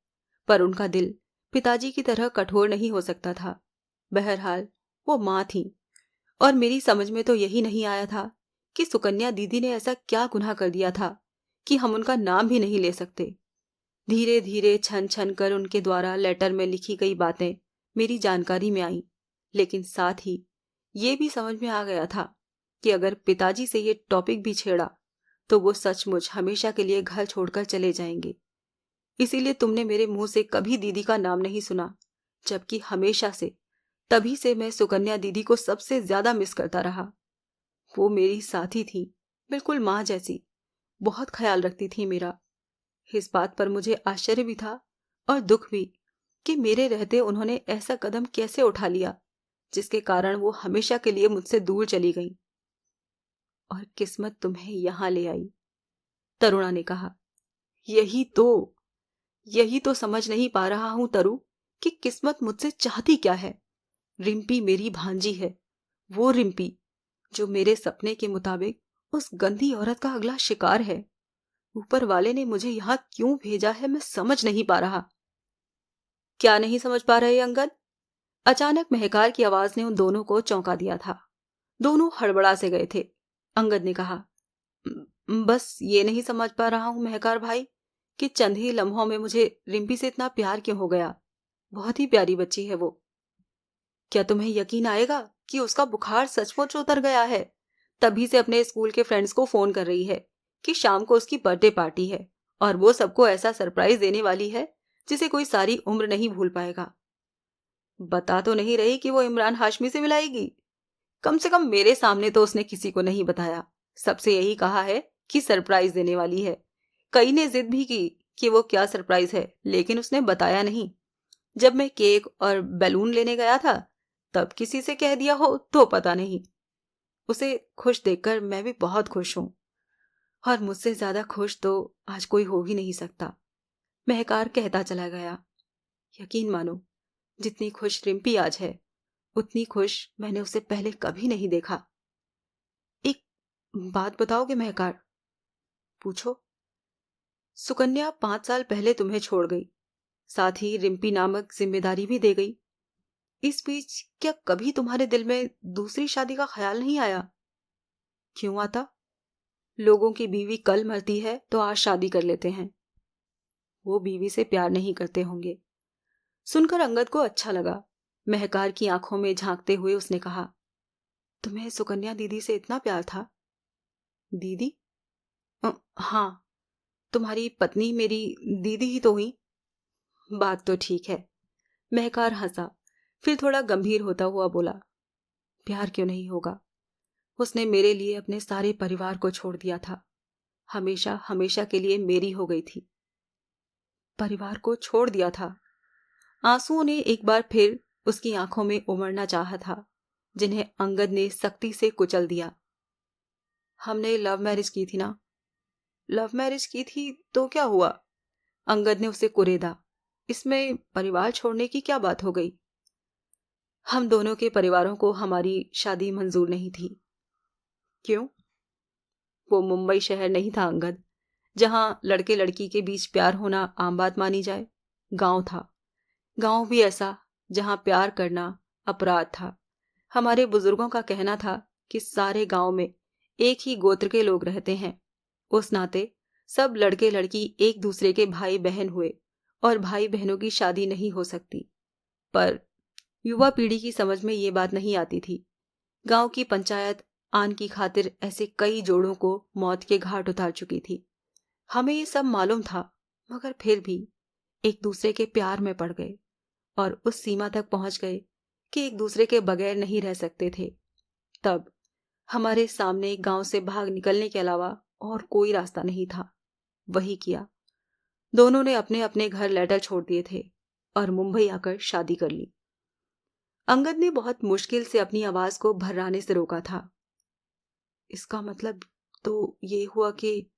पर उनका दिल पिताजी की तरह कठोर नहीं हो सकता था। बहरहाल वो माँ थी, और मेरी समझ में तो यही नहीं आया था कि सुकन्या दीदी ने ऐसा क्या गुनाह कर दिया था कि हम उनका नाम भी नहीं ले सकते। धीरे धीरे छन छन कर उनके द्वारा लेटर में लिखी गई बातें मेरी जानकारी में आई, लेकिन साथ ही ये भी समझ में आ गया था कि अगर पिताजी से ये टॉपिक भी छेड़ा तो वो सचमुच हमेशा के लिए घर छोड़कर चले जाएंगे। इसीलिए तुमने मेरे मुंह से कभी दीदी का नाम नहीं सुना, जबकि हमेशा से, तभी से मैं सुकन्या दीदी को सबसे ज्यादा मिस करता रहा। वो मेरी साथी थी, बिल्कुल माँ जैसी, बहुत ख्याल रखती थी मेरा। इस बात पर मुझे आश्चर्य भी था और दुख भी कि मेरे रहते उन्होंने ऐसा कदम कैसे उठा लिया जिसके कारण वो हमेशा के लिए मुझसे दूर चली गई। और किस्मत तुम्हें यहां ले आई, तरुणा ने कहा। यही तो समझ नहीं पा रहा हूं तरु, कि किस्मत मुझसे चाहती क्या है। रिम्पी मेरी भांजी है, वो रिम्पी जो मेरे सपने के मुताबिक उस गंदी औरत का अगला शिकार है। ऊपर वाले ने मुझे यहां क्यों भेजा है, मैं समझ नहीं पा रहा। क्या नहीं समझ पा रहे अंगद? अचानक महकार की आवाज ने उन दोनों को चौंका दिया था। दोनों हड़बड़ा से गए थे। अंगद ने कहा, बस ये नहीं समझ पा रहा हूं महकार भाई कि चंद ही लम्हों में मुझे रिम्पी से इतना प्यार क्यों हो गया। बहुत ही प्यारी बच्ची है वो। क्या तुम्हें यकीन आएगा कि उसका बुखार सचमुच उतर गया है। तभी से अपने स्कूल के फ्रेंड्स को फोन कर रही है कि शाम को उसकी बर्थडे पार्टी है, और वो सबको ऐसा सरप्राइज देने वाली है जिसे कोई सारी उम्र नहीं भूल पाएगा। बता तो नहीं रही कि वो इमरान हाशमी से मिलाएगी। कम से कम मेरे सामने तो उसने किसी को नहीं बताया। सबसे यही कहा है कि सरप्राइज देने वाली है। कई ने जिद भी की कि वो क्या सरप्राइज है, लेकिन उसने बताया नहीं। जब मैं केक और बैलून लेने गया था तब किसी से कह दिया हो तो पता नहीं। उसे खुश देखकर मैं भी बहुत खुश हूं, और मुझसे ज्यादा खुश तो आज कोई हो ही नहीं सकता। महकार कहता चला गया। यकीन मानो, जितनी खुश रिम्पी आज है उतनी खुश मैंने उसे पहले कभी नहीं देखा। एक बात बताओगे महकार? पूछो। सुकन्या 5 साल पहले तुम्हें छोड़ गई, साथ ही रिम्पी नामक जिम्मेदारी भी दे गई। इस बीच क्या कभी तुम्हारे दिल में दूसरी शादी का ख्याल नहीं आया? क्यों आता? लोगों की बीवी कल मरती है तो आज शादी कर लेते हैं। वो बीवी से प्यार नहीं करते होंगे। सुनकर अंगद को अच्छा लगा। महकार की आंखों में झांकते हुए उसने कहा, तुम्हें सुकन्या दीदी से इतना प्यार था? दीदी? हाँ, तुम्हारी पत्नी मेरी दीदी ही तो हुई। बात तो ठीक है। महकार हंसा, फिर थोड़ा गंभीर होता हुआ बोला, प्यार क्यों नहीं होगा? उसने मेरे लिए अपने सारे परिवार को छोड़ दिया था, हमेशा हमेशा के लिए मेरी हो गई थी। परिवार को छोड़ दिया था। आंसुओं ने एक बार फिर उसकी आंखों में उमड़ना चाहा था, जिन्हें अंगद ने सख्ती से कुचल दिया। हमने लव मैरिज की थी ना? लव मैरिज की थी तो क्या हुआ? अंगद ने उसे कुरेदा। इसमें परिवार छोड़ने की क्या बात हो गई? हम दोनों के परिवारों को हमारी शादी मंजूर नहीं थी। क्यों? वो मुंबई शहर नहीं था अंगद, जहां लड़के लड़की के बीच प्यार होना आम बात मानी जाए। गांव था। गांव भी ऐसा जहां प्यार करना अपराध था। हमारे बुजुर्गों का कहना था कि सारे गांव में एक ही गोत्र के लोग रहते हैं। उस नाते सब लड़के लड़की एक दूसरे के भाई बहन हुए और भाई बहनों की शादी नहीं हो सकती। पर युवा पीढ़ी की समझ में ये बात नहीं आती थी। गांव की पंचायत आन की खातिर ऐसे कई जोड़ों को मौत के घाट उतार चुकी थी। हमें ये सब मालूम था, मगर फिर भी एक दूसरे के प्यार में पड़ गए और उस सीमा तक पहुंच गए कि एक दूसरे के बगैर नहीं रह सकते थे। तब हमारे सामने गांव से भाग निकलने के अलावा और कोई रास्ता नहीं था। वही किया। दोनों ने अपने अपने घर लेटर छोड़ दिए थे और मुंबई आकर शादी कर ली। अंगद ने बहुत मुश्किल से अपनी आवाज को भर्राने से रोका था। इसका मतलब तो ये हुआ कि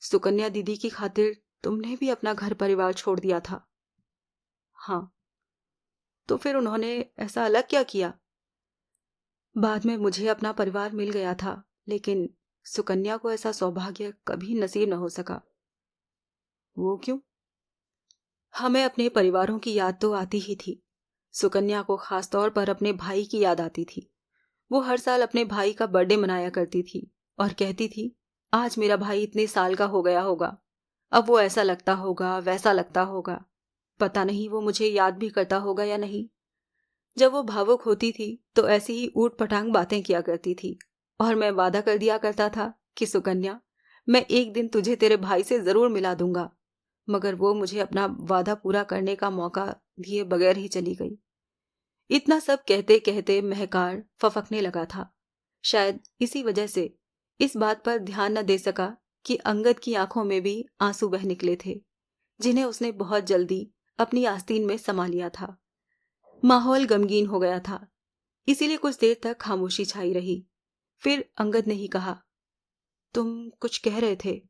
सुकन्या दीदी की खातिर तुमने भी अपना घर परिवार छोड़ दिया था? हाँ। तो फिर उन्होंने ऐसा अलग क्या किया? बाद में मुझे अपना परिवार मिल गया था, लेकिन सुकन्या को ऐसा सौभाग्य कभी नसीब न हो सका। वो क्यों? हमें अपने परिवारों की याद तो आती ही थी। सुकन्या को खास तौर पर अपने भाई की याद आती थी। वो हर साल अपने भाई का बर्थडे मनाया करती थी और कहती थी, आज मेरा भाई इतने साल का हो गया होगा, अब वो ऐसा लगता होगा, वैसा लगता होगा। पता नहीं वो मुझे याद भी करता होगा या नहीं। जब वो भावुक होती थी तो ऐसी ही ऊट पटांग बातें किया करती थी और मैं वादा कर दिया करता था कि सुकन्या, मैं एक दिन तुझे तेरे भाई से जरूर मिला दूंगा। मगर वो मुझे अपना वादा पूरा करने का मौका दिए बगैर ही चली गई। इतना सब कहते कहते महकार फफकने लगा था। शायद इसी वजह से इस बात पर ध्यान न दे सका कि अंगद की आंखों में भी आंसू बह निकले थे, जिन्हें उसने बहुत जल्दी अपनी आस्तीन में समा लिया था। माहौल गमगीन हो गया था, इसीलिए कुछ देर तक खामोशी छाई रही। फिर अंगद ने ही कहा, तुम कुछ कह रहे थे।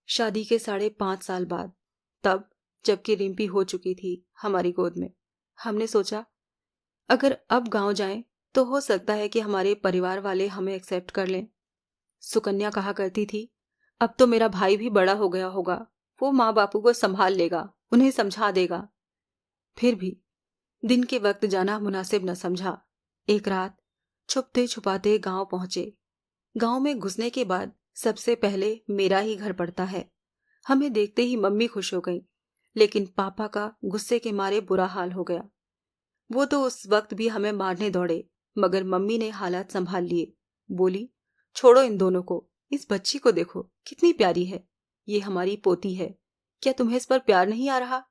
शादी के 5.5 साल बाद, तब जबकि रिम्पी हो चुकी थी हमारी गोद में, हमने सोचा अगर अब गांव जाएं तो हो सकता है कि हमारे परिवार वाले हमें एक्सेप्ट कर लें। सुकन्या कहा करती थी, अब तो मेरा भाई भी बड़ा हो गया होगा, वो माँ बापू को संभाल लेगा, उन्हें समझा देगा। फिर भी दिन के वक्त जाना मुनासिब न समझा। एक रात छुपते छुपाते गांव पहुंचे। गांव में घुसने के बाद सबसे पहले मेरा ही घर पड़ता है। हमें देखते ही मम्मी खुश हो गई, लेकिन पापा का गुस्से के मारे बुरा हाल हो गया। वो तो उस वक्त भी हमें मारने दौड़े, मगर मम्मी ने हालात संभाल लिए। बोली, छोड़ो इन दोनों को, इस बच्ची को देखो कितनी प्यारी है, ये हमारी पोती है, क्या तुम्हें इस पर प्यार नहीं आ रहा?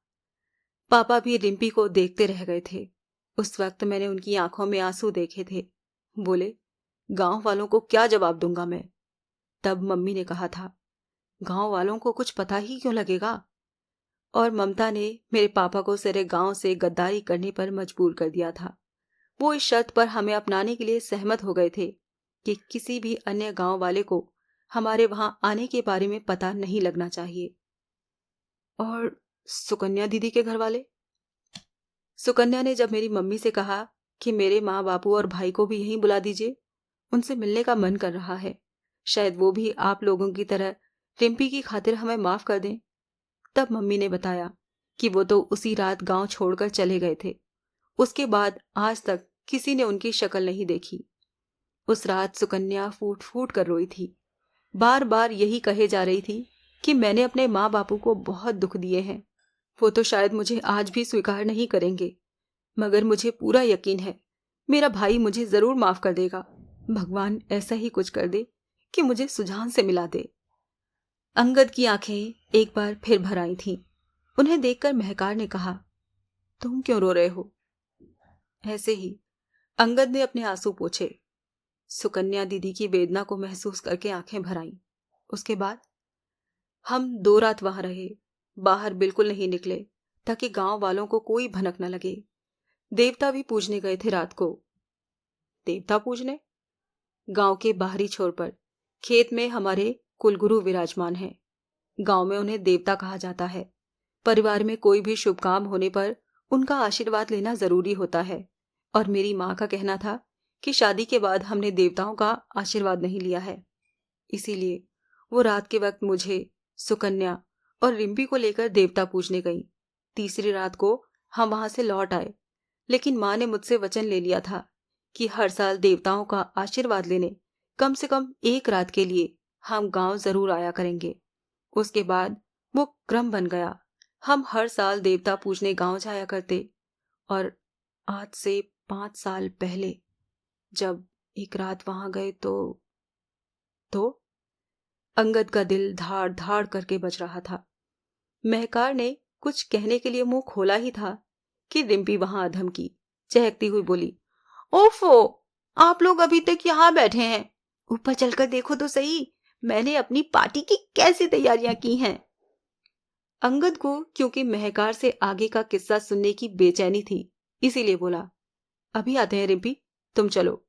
पापा भी रिम्पी को देखते रह गए थे। उस वक्त मैंने उनकी आंखों में आंसू देखे थे। बोले, गांव वालों को क्या जवाब दूंगा मैं? तब मम्मी ने कहा था, गांव वालों को कुछ पता ही क्यों लगेगा? और ममता ने मेरे पापा को सारे गांव से गद्दारी करने पर मजबूर कर दिया था। वो इस शर्त पर हमें अपनाने के लिए सहमत हो गए थे कि किसी भी अन्य गांव वाले को हमारे वहां आने के बारे में पता नहीं लगना चाहिए। और सुकन्या दीदी के घर वाले? सुकन्या ने जब मेरी मम्मी से कहा कि मेरे माँ बापू और भाई को भी यहीं बुला दीजिए, उनसे मिलने का मन कर रहा है, शायद वो भी आप लोगों की तरह रिम्पी की खातिर हमें माफ कर दें। तब मम्मी ने बताया कि वो तो उसी रात गांव छोड़कर चले गए थे। उसके बाद आज तक किसी ने उनकी शक्ल नहीं देखी। उस रात सुकन्या फूट फूट कर रोई थी। बार बार यही कहे जा रही थी कि मैंने अपने माँ बापू को बहुत दुख दिए हैं। वो तो शायद मुझे आज भी स्वीकार नहीं करेंगे, मगर मुझे पूरा यकीन है मेरा भाई मुझे जरूर माफ कर देगा। भगवान ऐसा ही कुछ कर दे कि मुझे सुजान से मिला दे। अंगद की आंखें एक बार फिर भर आई थीं। उन्हें देखकर महकार ने कहा, तुम क्यों रो रहे हो? ऐसे ही, अंगद ने अपने आंसू पोंछे। सुकन्या दीदी की वेदना को महसूस करके आंखें भर आईं। उसके बाद हम 2 रात वहां रहे, बाहर बिल्कुल नहीं निकले ताकि गांव वालों को कोई भनक न लगे। देवता भी पूजने गए थे रात को। देवता पूजने? गांव के बाहरी छोर पर खेत में हमारे कुलगुरु विराजमान हैं। गांव में उन्हें देवता कहा जाता है। परिवार में कोई भी शुभ काम होने पर उनका आशीर्वाद लेना जरूरी होता है, और मेरी माँ का कहना था कि शादी के बाद हमने देवताओं का आशीर्वाद नहीं लिया है। इसीलिए वो रात के वक्त मुझे, सुकन्या और रिम्पी को लेकर देवता पूजने गई। तीसरी रात को हम वहां से लौट आए, लेकिन माँ ने मुझसे वचन ले लिया था कि हर साल देवताओं का आशीर्वाद लेने कम से कम 1 रात के लिए हम गांव जरूर आया करेंगे। उसके बाद वो क्रम बन गया। हम हर साल देवता पूजने गांव जाया करते। और आज से 5 साल पहले जब एक रात वहां गए तो अंगद का दिल धाड़ धाड़ करके बज रहा था। महकार ने कुछ कहने के लिए मुंह खोला ही था कि रिम्पी वहां अधम की चहकती हुई बोली, ओफो, आप लोग अभी तक यहाँ बैठे हैं? ऊपर चलकर देखो तो सही, मैंने अपनी पार्टी की कैसी तैयारियां की हैं। अंगद को क्योंकि महकार से आगे का किस्सा सुनने की बेचैनी थी, इसीलिए बोला, अभी आते हैं रिम्पी, तुम चलो।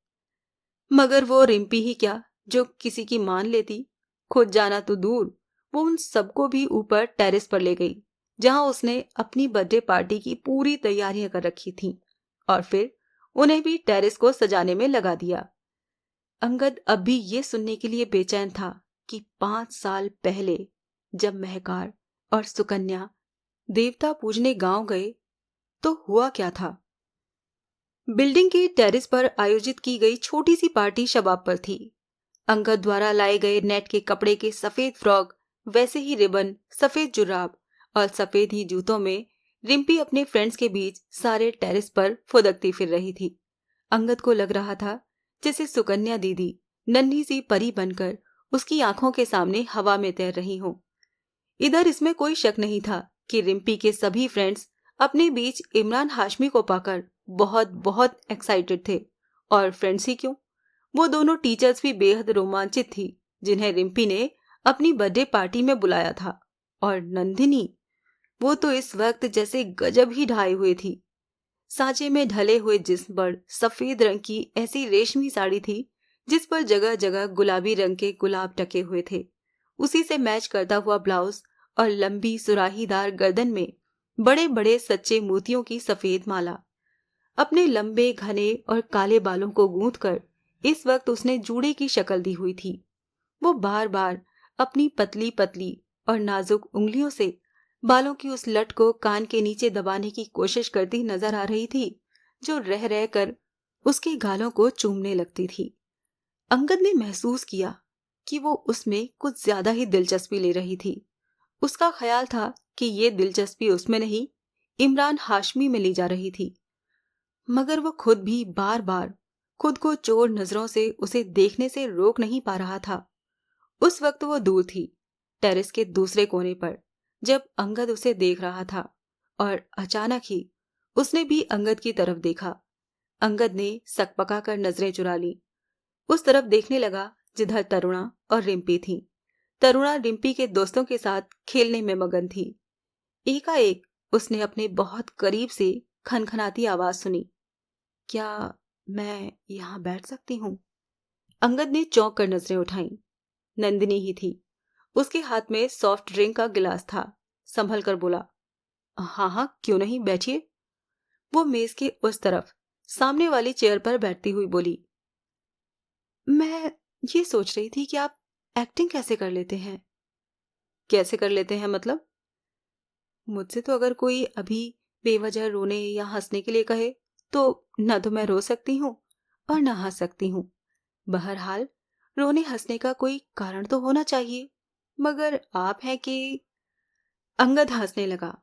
मगर वो रिम्पी ही क्या जो किसी की मान लेती। खुद जाना तो दूर, वो उन सबको भी ऊपर टेरेस पर ले गई, जहां उसने अपनी बर्थडे पार्टी की पूरी तैयारियां कर रखी थीं, और फिर उन्हें भी टेरेस को सजाने में लगा दिया। अंगद अब भी ये सुनने के लिए बेचैन था कि 5 साल पहले जब महकार और सुकन्या देवता पूजने गांव गए तो हुआ क्या था। बिल्डिंग के टेरेस पर आयोजित की गई छोटी सी पार्टी शबाब पर थी। अंगद द्वारा लाए गए नेट के कपड़े के सफेद फ्रॉक, वैसे ही रिबन, सफेद जुराब और सफेद ही जूतों में रिम्पी अपने फ्रेंड्स के बीच सारे टेरेस पर फुदकती फिर रही थी। अंगद को लग रहा था जैसे सुकन्या दीदी नन्ही सी परी बनकर उसकी आंखों के सामने हवा में तैर रही हों। इधर इसमें कोई शक नहीं था कि रिम्पी के सभी फ्रेंड्स अपने बीच इमरान हाशमी को पाकर बहुत बहुत एक्साइटेड थे। और फ्रेंड्स ही क्यों, वो दोनों टीचर्स भी बेहद रोमांचित थी जिन्हें रिम्पी ने अपनी बर्थडे पार्टी में बुलाया था। और नंदिनी, वो तो इस वक्त जैसे गजब ही ढाई हुए थी। सांचे में ढले हुए जिस्म पर सफेद रंग की ऐसी रेशमी साड़ी थी जिस पर जगह जगह गुलाबी रंग के गुलाब टके हुए थे। उसी से मैच करता हुआ ब्लाउज और लंबी सुराहीदार गर्दन में बड़े बड़े सच्चे मोतियों की सफेद माला। अपने लंबे घने और काले बालों को गूंथकर इस वक्त उसने जूड़े की शक्ल दी हुई थी। वो बार बार अपनी पतली पतली और नाजुक उंगलियों से बालों की उस लट को कान के नीचे दबाने की कोशिश करती नजर आ रही थी जो रह रह कर उसके गालों को चूमने लगती थी। अंगद ने महसूस किया कि वो उसमें कुछ ज्यादा ही दिलचस्पी ले रही थी। उसका ख्याल था कि ये दिलचस्पी उसमें नहीं, इमरान हाशमी में ली जा रही थी। मगर वो खुद भी बार बार खुद को चोर नजरों से उसे देखने से रोक नहीं पा रहा था। उस वक्त वो दूर थी, टेरेस के दूसरे कोने पर, जब अंगद उसे देख रहा था, और अचानक ही उसने भी अंगद की तरफ देखा। अंगद ने सकपका कर नजरें चुरा ली। उस तरफ देखने लगा जिधर तरुणा और रिम्पी थीं। तरुणा रिम्पी के दोस्तों के साथ खेलने में मगन थी। एकाएक उसने अपने बहुत करीब से खनखनाती आवाज सुनी, क्या मैं यहाँ बैठ सकती हूँ? अंगद ने चौंक कर नजरें उठाईं। नंदिनी ही थी। उसके हाथ में सॉफ्ट ड्रिंक का गिलास था। संभल कर बोला, हाँ हाँ क्यों नहीं, बैठिए। वो मेज के उस तरफ सामने वाली चेयर पर बैठती हुई बोली, मैं ये सोच रही थी कि आप एक्टिंग कैसे कर लेते हैं? कैसे कर लेते हैं मतलब? मुझसे तो अगर कोई अभी बेवजह रोने या हंसने के लिए कहे तो न तो मैं रो सकती हूँ और न हंस सकती हूँ। बहरहाल रोने हंसने का कोई कारण तो होना चाहिए, मगर आप हैं कि। अंगद हंसने लगा।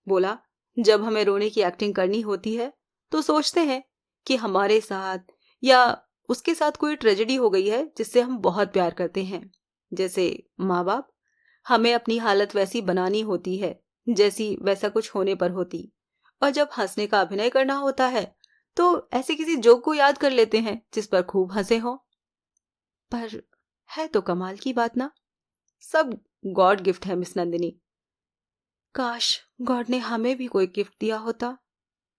बोला, जब हमें रोने की एक्टिंग करनी होती है तो सोचते हैं कि हमारे साथ या उसके साथ कोई ट्रेजेडी हो गई है जिससे हम बहुत प्यार करते हैं, जैसे माँ बाप। हमें अपनी हालत वैसी बनानी होती है जैसी वैसा कुछ होने पर होती, और जब हंसने का अभिनय करना होता है तो ऐसे किसी जोक को याद कर लेते हैं जिस पर खूब हंसे हो। पर है तो कमाल की बात ना, सब गॉड गिफ्ट है मिस नंदिनी। काश गॉड ने हमें भी कोई गिफ्ट दिया होता।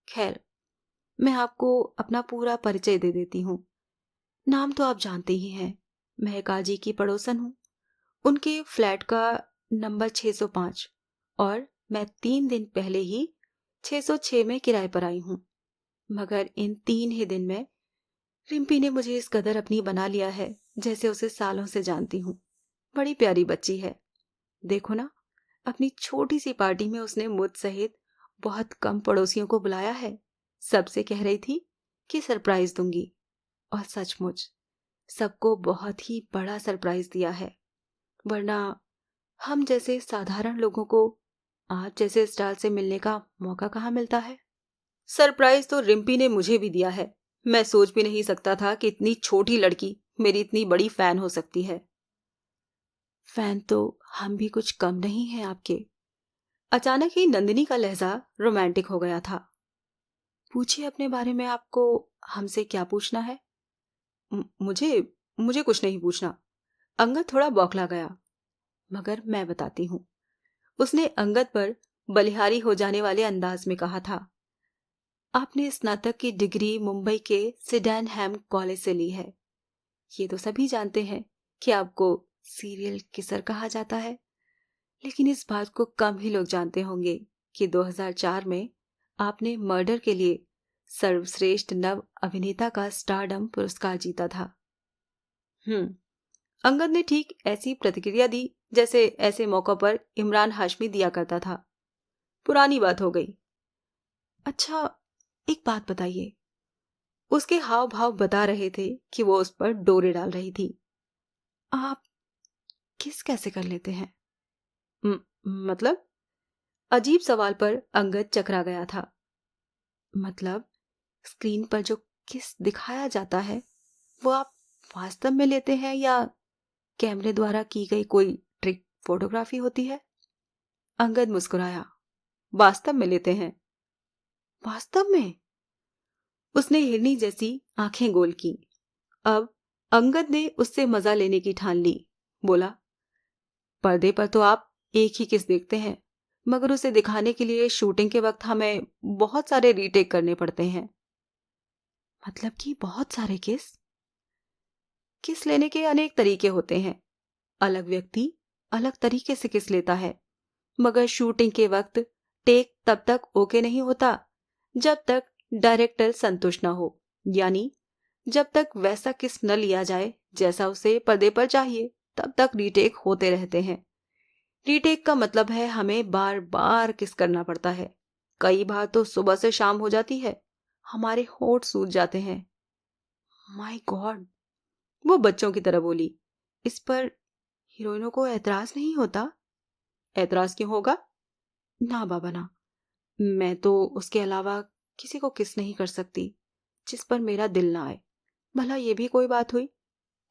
खैर, मैं आपको अपना पूरा परिचय दे देती हूँ। नाम तो आप जानते ही हैं, मैं काजी की पड़ोसन हूँ। उनके फ्लैट का नंबर 605 और मैं 3 दिन पहले ही 606 में किराए पर आई हूँ। मगर इन 3 ही दिन में रिम्पी ने मुझे इस कदर अपनी बना लिया है जैसे उसे सालों से जानती हूँ। बड़ी प्यारी बच्ची है। देखो ना, अपनी छोटी सी पार्टी में उसने मुझ सहित बहुत कम पड़ोसियों को बुलाया है। सबसे कह रही थी कि सरप्राइज दूंगी, और सचमुच सबको बहुत ही बड़ा सरप्राइज दिया है। वरना हम जैसे साधारण लोगों को आप जैसे स्टार से मिलने का मौका कहाँ मिलता है। सरप्राइज तो रिम्पी ने मुझे भी दिया है। मैं सोच भी नहीं सकता था कि इतनी छोटी लड़की मेरी इतनी बड़ी फैन हो सकती है। फैन तो हम भी कुछ कम नहीं हैं आपके। अचानक ही नंदिनी का लहजा रोमांटिक हो गया था। पूछिए अपने बारे में, आपको हमसे क्या पूछना है? मुझे मुझे कुछ नहीं पूछना। अंगद थोड़ा बौखला गया। मगर मैं बताती हूँ। उसने अंगद पर बलिहारी हो जाने वाले अंदाज में कहा था, आपने स्नातक की डिग्री मुंबई के सिडेनहैम कॉलेज से ली है। ये तो सभी जानते हैं कि आपको सीरियल किसर कहा जाता है, लेकिन इस बात को कम ही लोग जानते होंगे कि 2004 में आपने मर्डर के लिए सर्वश्रेष्ठ नव अभिनेता का स्टारडम पुरस्कार जीता था। अंगद ने ठीक ऐसी प्रतिक्रिया दी जैसे ऐसे मौकों पर इमरान हाशमी दिया करता था। पुरानी बात हो गई। अच्छा, एक बात बताइए। उसके हाव भाव बता रहे थे कि वो उस पर डोरे डाल रही थी। आप किस कैसे कर लेते हैं? मतलब? अजीब सवाल पर अंगद चकरा गया था। मतलब, स्क्रीन पर जो किस दिखाया जाता है वो आप वास्तव में लेते हैं या कैमरे द्वारा की गई कोई ट्रिक फोटोग्राफी होती है? अंगद मुस्कुराया। वास्तव में लेते हैं। वास्तव में? उसने हिरनी जैसी आंखें गोल की। अब अंगद ने उससे मजा लेने की ठान ली। बोला, पर्दे पर तो आप एक ही किस देखते हैं, मगर उसे दिखाने के लिए शूटिंग के वक्त हमें बहुत सारे रीटेक करने पड़ते हैं। मतलब कि बहुत सारे किस? किस लेने के अनेक तरीके होते हैं। अलग व्यक्ति अलग तरीके से किस लेता है, मगर शूटिंग के वक्त टेक तब तक ओके नहीं होता जब तक डायरेक्टर संतुष्ट न हो। यानी जब तक वैसा किस न लिया जाए जैसा उसे पर्दे पर चाहिए, तब तक रीटेक होते रहते हैं। रीटेक का मतलब है हमें बार बार किस करना पड़ता है। कई बार तो सुबह से शाम हो जाती है, हमारे होंठ सूज जाते हैं। माय गॉड, वो बच्चों की तरह बोली। इस पर हीरोइनों को ऐतराज नहीं होता? ऐतराज क्यों होगा? ना बाबा ना, मैं तो उसके अलावा किसी को किस नहीं कर सकती जिस पर मेरा दिल ना आए। भला ये भी कोई बात हुई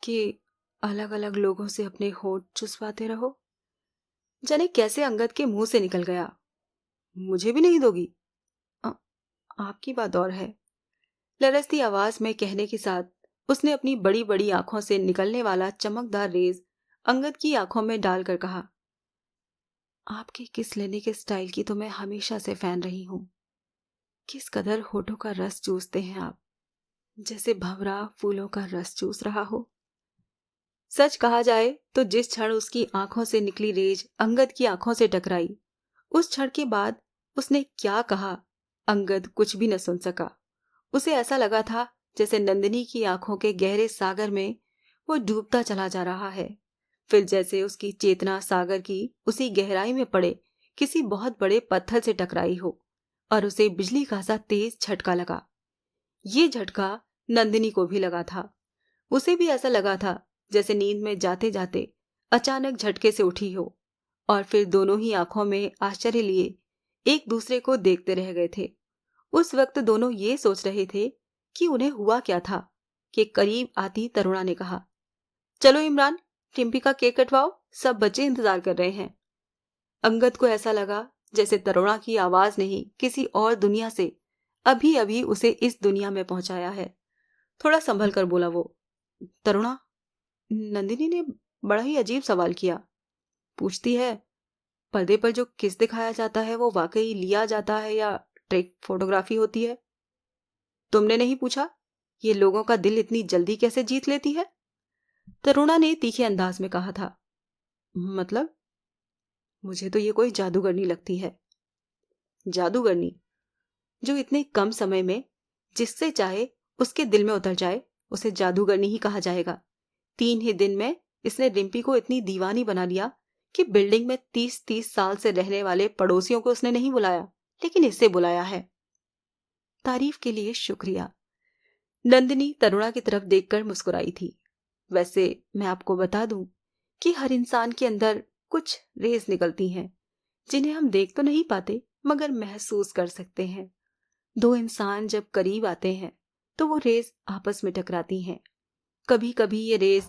कि अलग अलग लोगों से अपने होंठ चुसवाते रहो? जाने कैसे अंगद के मुंह से निकल गया, मुझे भी नहीं दोगी? अ, आपकी बात और है। लरजती आवाज में कहने के साथ उसने अपनी बड़ी बड़ी आंखों से निकलने वाला चमकदार रेज अंगद की आंखों में डालकर कहा, आपके किस लेने के स्टाइल की तो मैं हमेशा से फैन रही हूं। किस कदर होठों का रस चूसते हैं आप, जैसे भंवरा फूलों का रस चूस रहा हो। सच कहा जाए तो जिस क्षण उसकी आंखों से निकली रेज अंगद की आंखों से टकराई, उस क्षण के बाद उसने क्या कहा अंगद कुछ भी न सुन सका। उसे ऐसा लगा था जैसे नंदिनी की आंखों के गहरे सागर में वो डूबता चला जा रहा है। फिर जैसे उसकी चेतना सागर की उसी गहराई में पड़े किसी बहुत बड़े पत्थर से टकराई हो और उसे बिजली का सा तेज झटका लगा। ये झटका नंदिनी को भी लगा था। उसे भी ऐसा लगा था जैसे नींद में जाते जाते अचानक झटके से उठी हो, और फिर दोनों ही आंखों में आश्चर्य लिए एक दूसरे को देखते रह गए थे। उस वक्त दोनों ये सोच रहे थे कि उन्हें हुआ क्या था कि करीब आती तरुणा ने कहा, चलो इमरान, टिम्पी का केक कटवाओ, सब बच्चे इंतजार कर रहे हैं। अंगद को ऐसा लगा जैसे तरुणा की आवाज नहीं किसी और दुनिया से अभी अभी उसे इस दुनिया में पहुंचाया है। थोड़ा संभल कर बोला वो। तरुणा, नंदिनी ने बड़ा ही अजीब सवाल किया। पूछती है, पर्दे पर जो किस दिखाया जाता है वो वाकई लिया जाता है या ट्रिक फोटोग्राफी होती है? तुमने नहीं पूछा ये लोगों का दिल इतनी जल्दी कैसे जीत लेती है? तरुणा ने तीखे अंदाज में कहा था। मतलब? मुझे तो ये कोई जादूगरनी लगती है। जादूगरनी जो इतने कम समय में जिससे चाहे उसके दिल में उतर जाए, उसे जादूगरनी ही कहा जाएगा। 3 ही दिन में इसने रिम्पी को इतनी दीवानी बना लिया कि बिल्डिंग में 30-30 साल से रहने वाले पड़ोसियों को उसने नहीं बुलाया, लेकिन इसे बुलाया है। तारीफ के लिए शुक्रिया। नंदिनी तरुणा की तरफ देखकर मुस्कुराई थी। वैसे मैं आपको बता दूं कि हर इंसान के अंदर कुछ रेज निकलती हैं, जिन्हें हम देख तो नहीं पाते मगर महसूस कर सकते हैं। 2 इंसान जब करीब आते हैं तो वो रेज आपस में टकराती हैं। कभी कभी ये रेज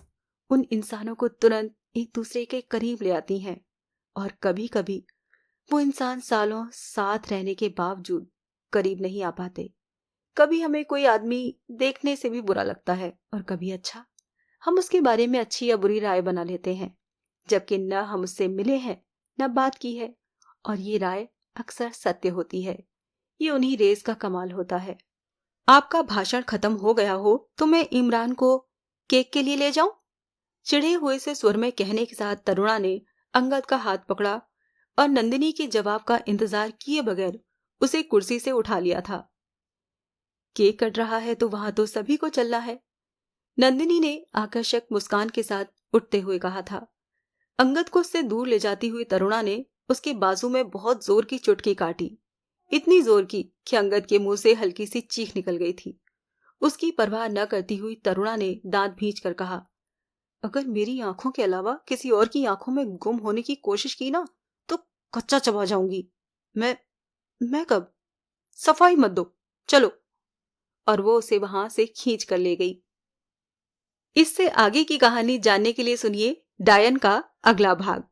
उन इंसानों को तुरंत एक दूसरे के करीब ले आती हैं, और कभी कभी वो इंसान सालों साथ रहने के बावजूद करीब नहीं आ पाते। कभी हमें कोई आदमी देखने से भी बुरा लगता है और कभी अच्छा। हम उसके बारे में अच्छी या बुरी राय बना लेते हैं, जबकि न हम उससे मिले हैं न बात की है, और ये राय अक्सर सत्य होती है। ये उन्हीं रेस का कमाल होता है। आपका भाषण खत्म हो गया हो तो मैं इमरान को केक के लिए ले जाऊं? चिढ़े हुए से स्वर में कहने के साथ तरुणा ने अंगद का हाथ पकड़ा और नंदिनी के जवाब का इंतजार किए बगैर उसे कुर्सी से उठा लिया था। केक कट रहा है तो वहां तो सभी को चलना है, नंदिनी ने आकर्षक मुस्कान के साथ उठते हुए कहा था। अंगद को उससे दूर ले जाती हुई तरुणा ने उसके बाजू में बहुत जोर की चुटकी काटी, इतनी जोर की कि अंगद के मुंह से हल्की सी चीख निकल गई थी। उसकी परवाह न करती हुई तरुणा ने दांत भींच कर कहा, अगर मेरी आंखों के अलावा किसी और की आंखों में गुम होने की कोशिश की ना तो कच्चा चबा जाऊंगी। मैं कब? सफाई मत दो, चलो। और वो उसे वहां से खींच कर ले गई। इससे आगे की कहानी जानने के लिए सुनिए डायन का अगला भाग।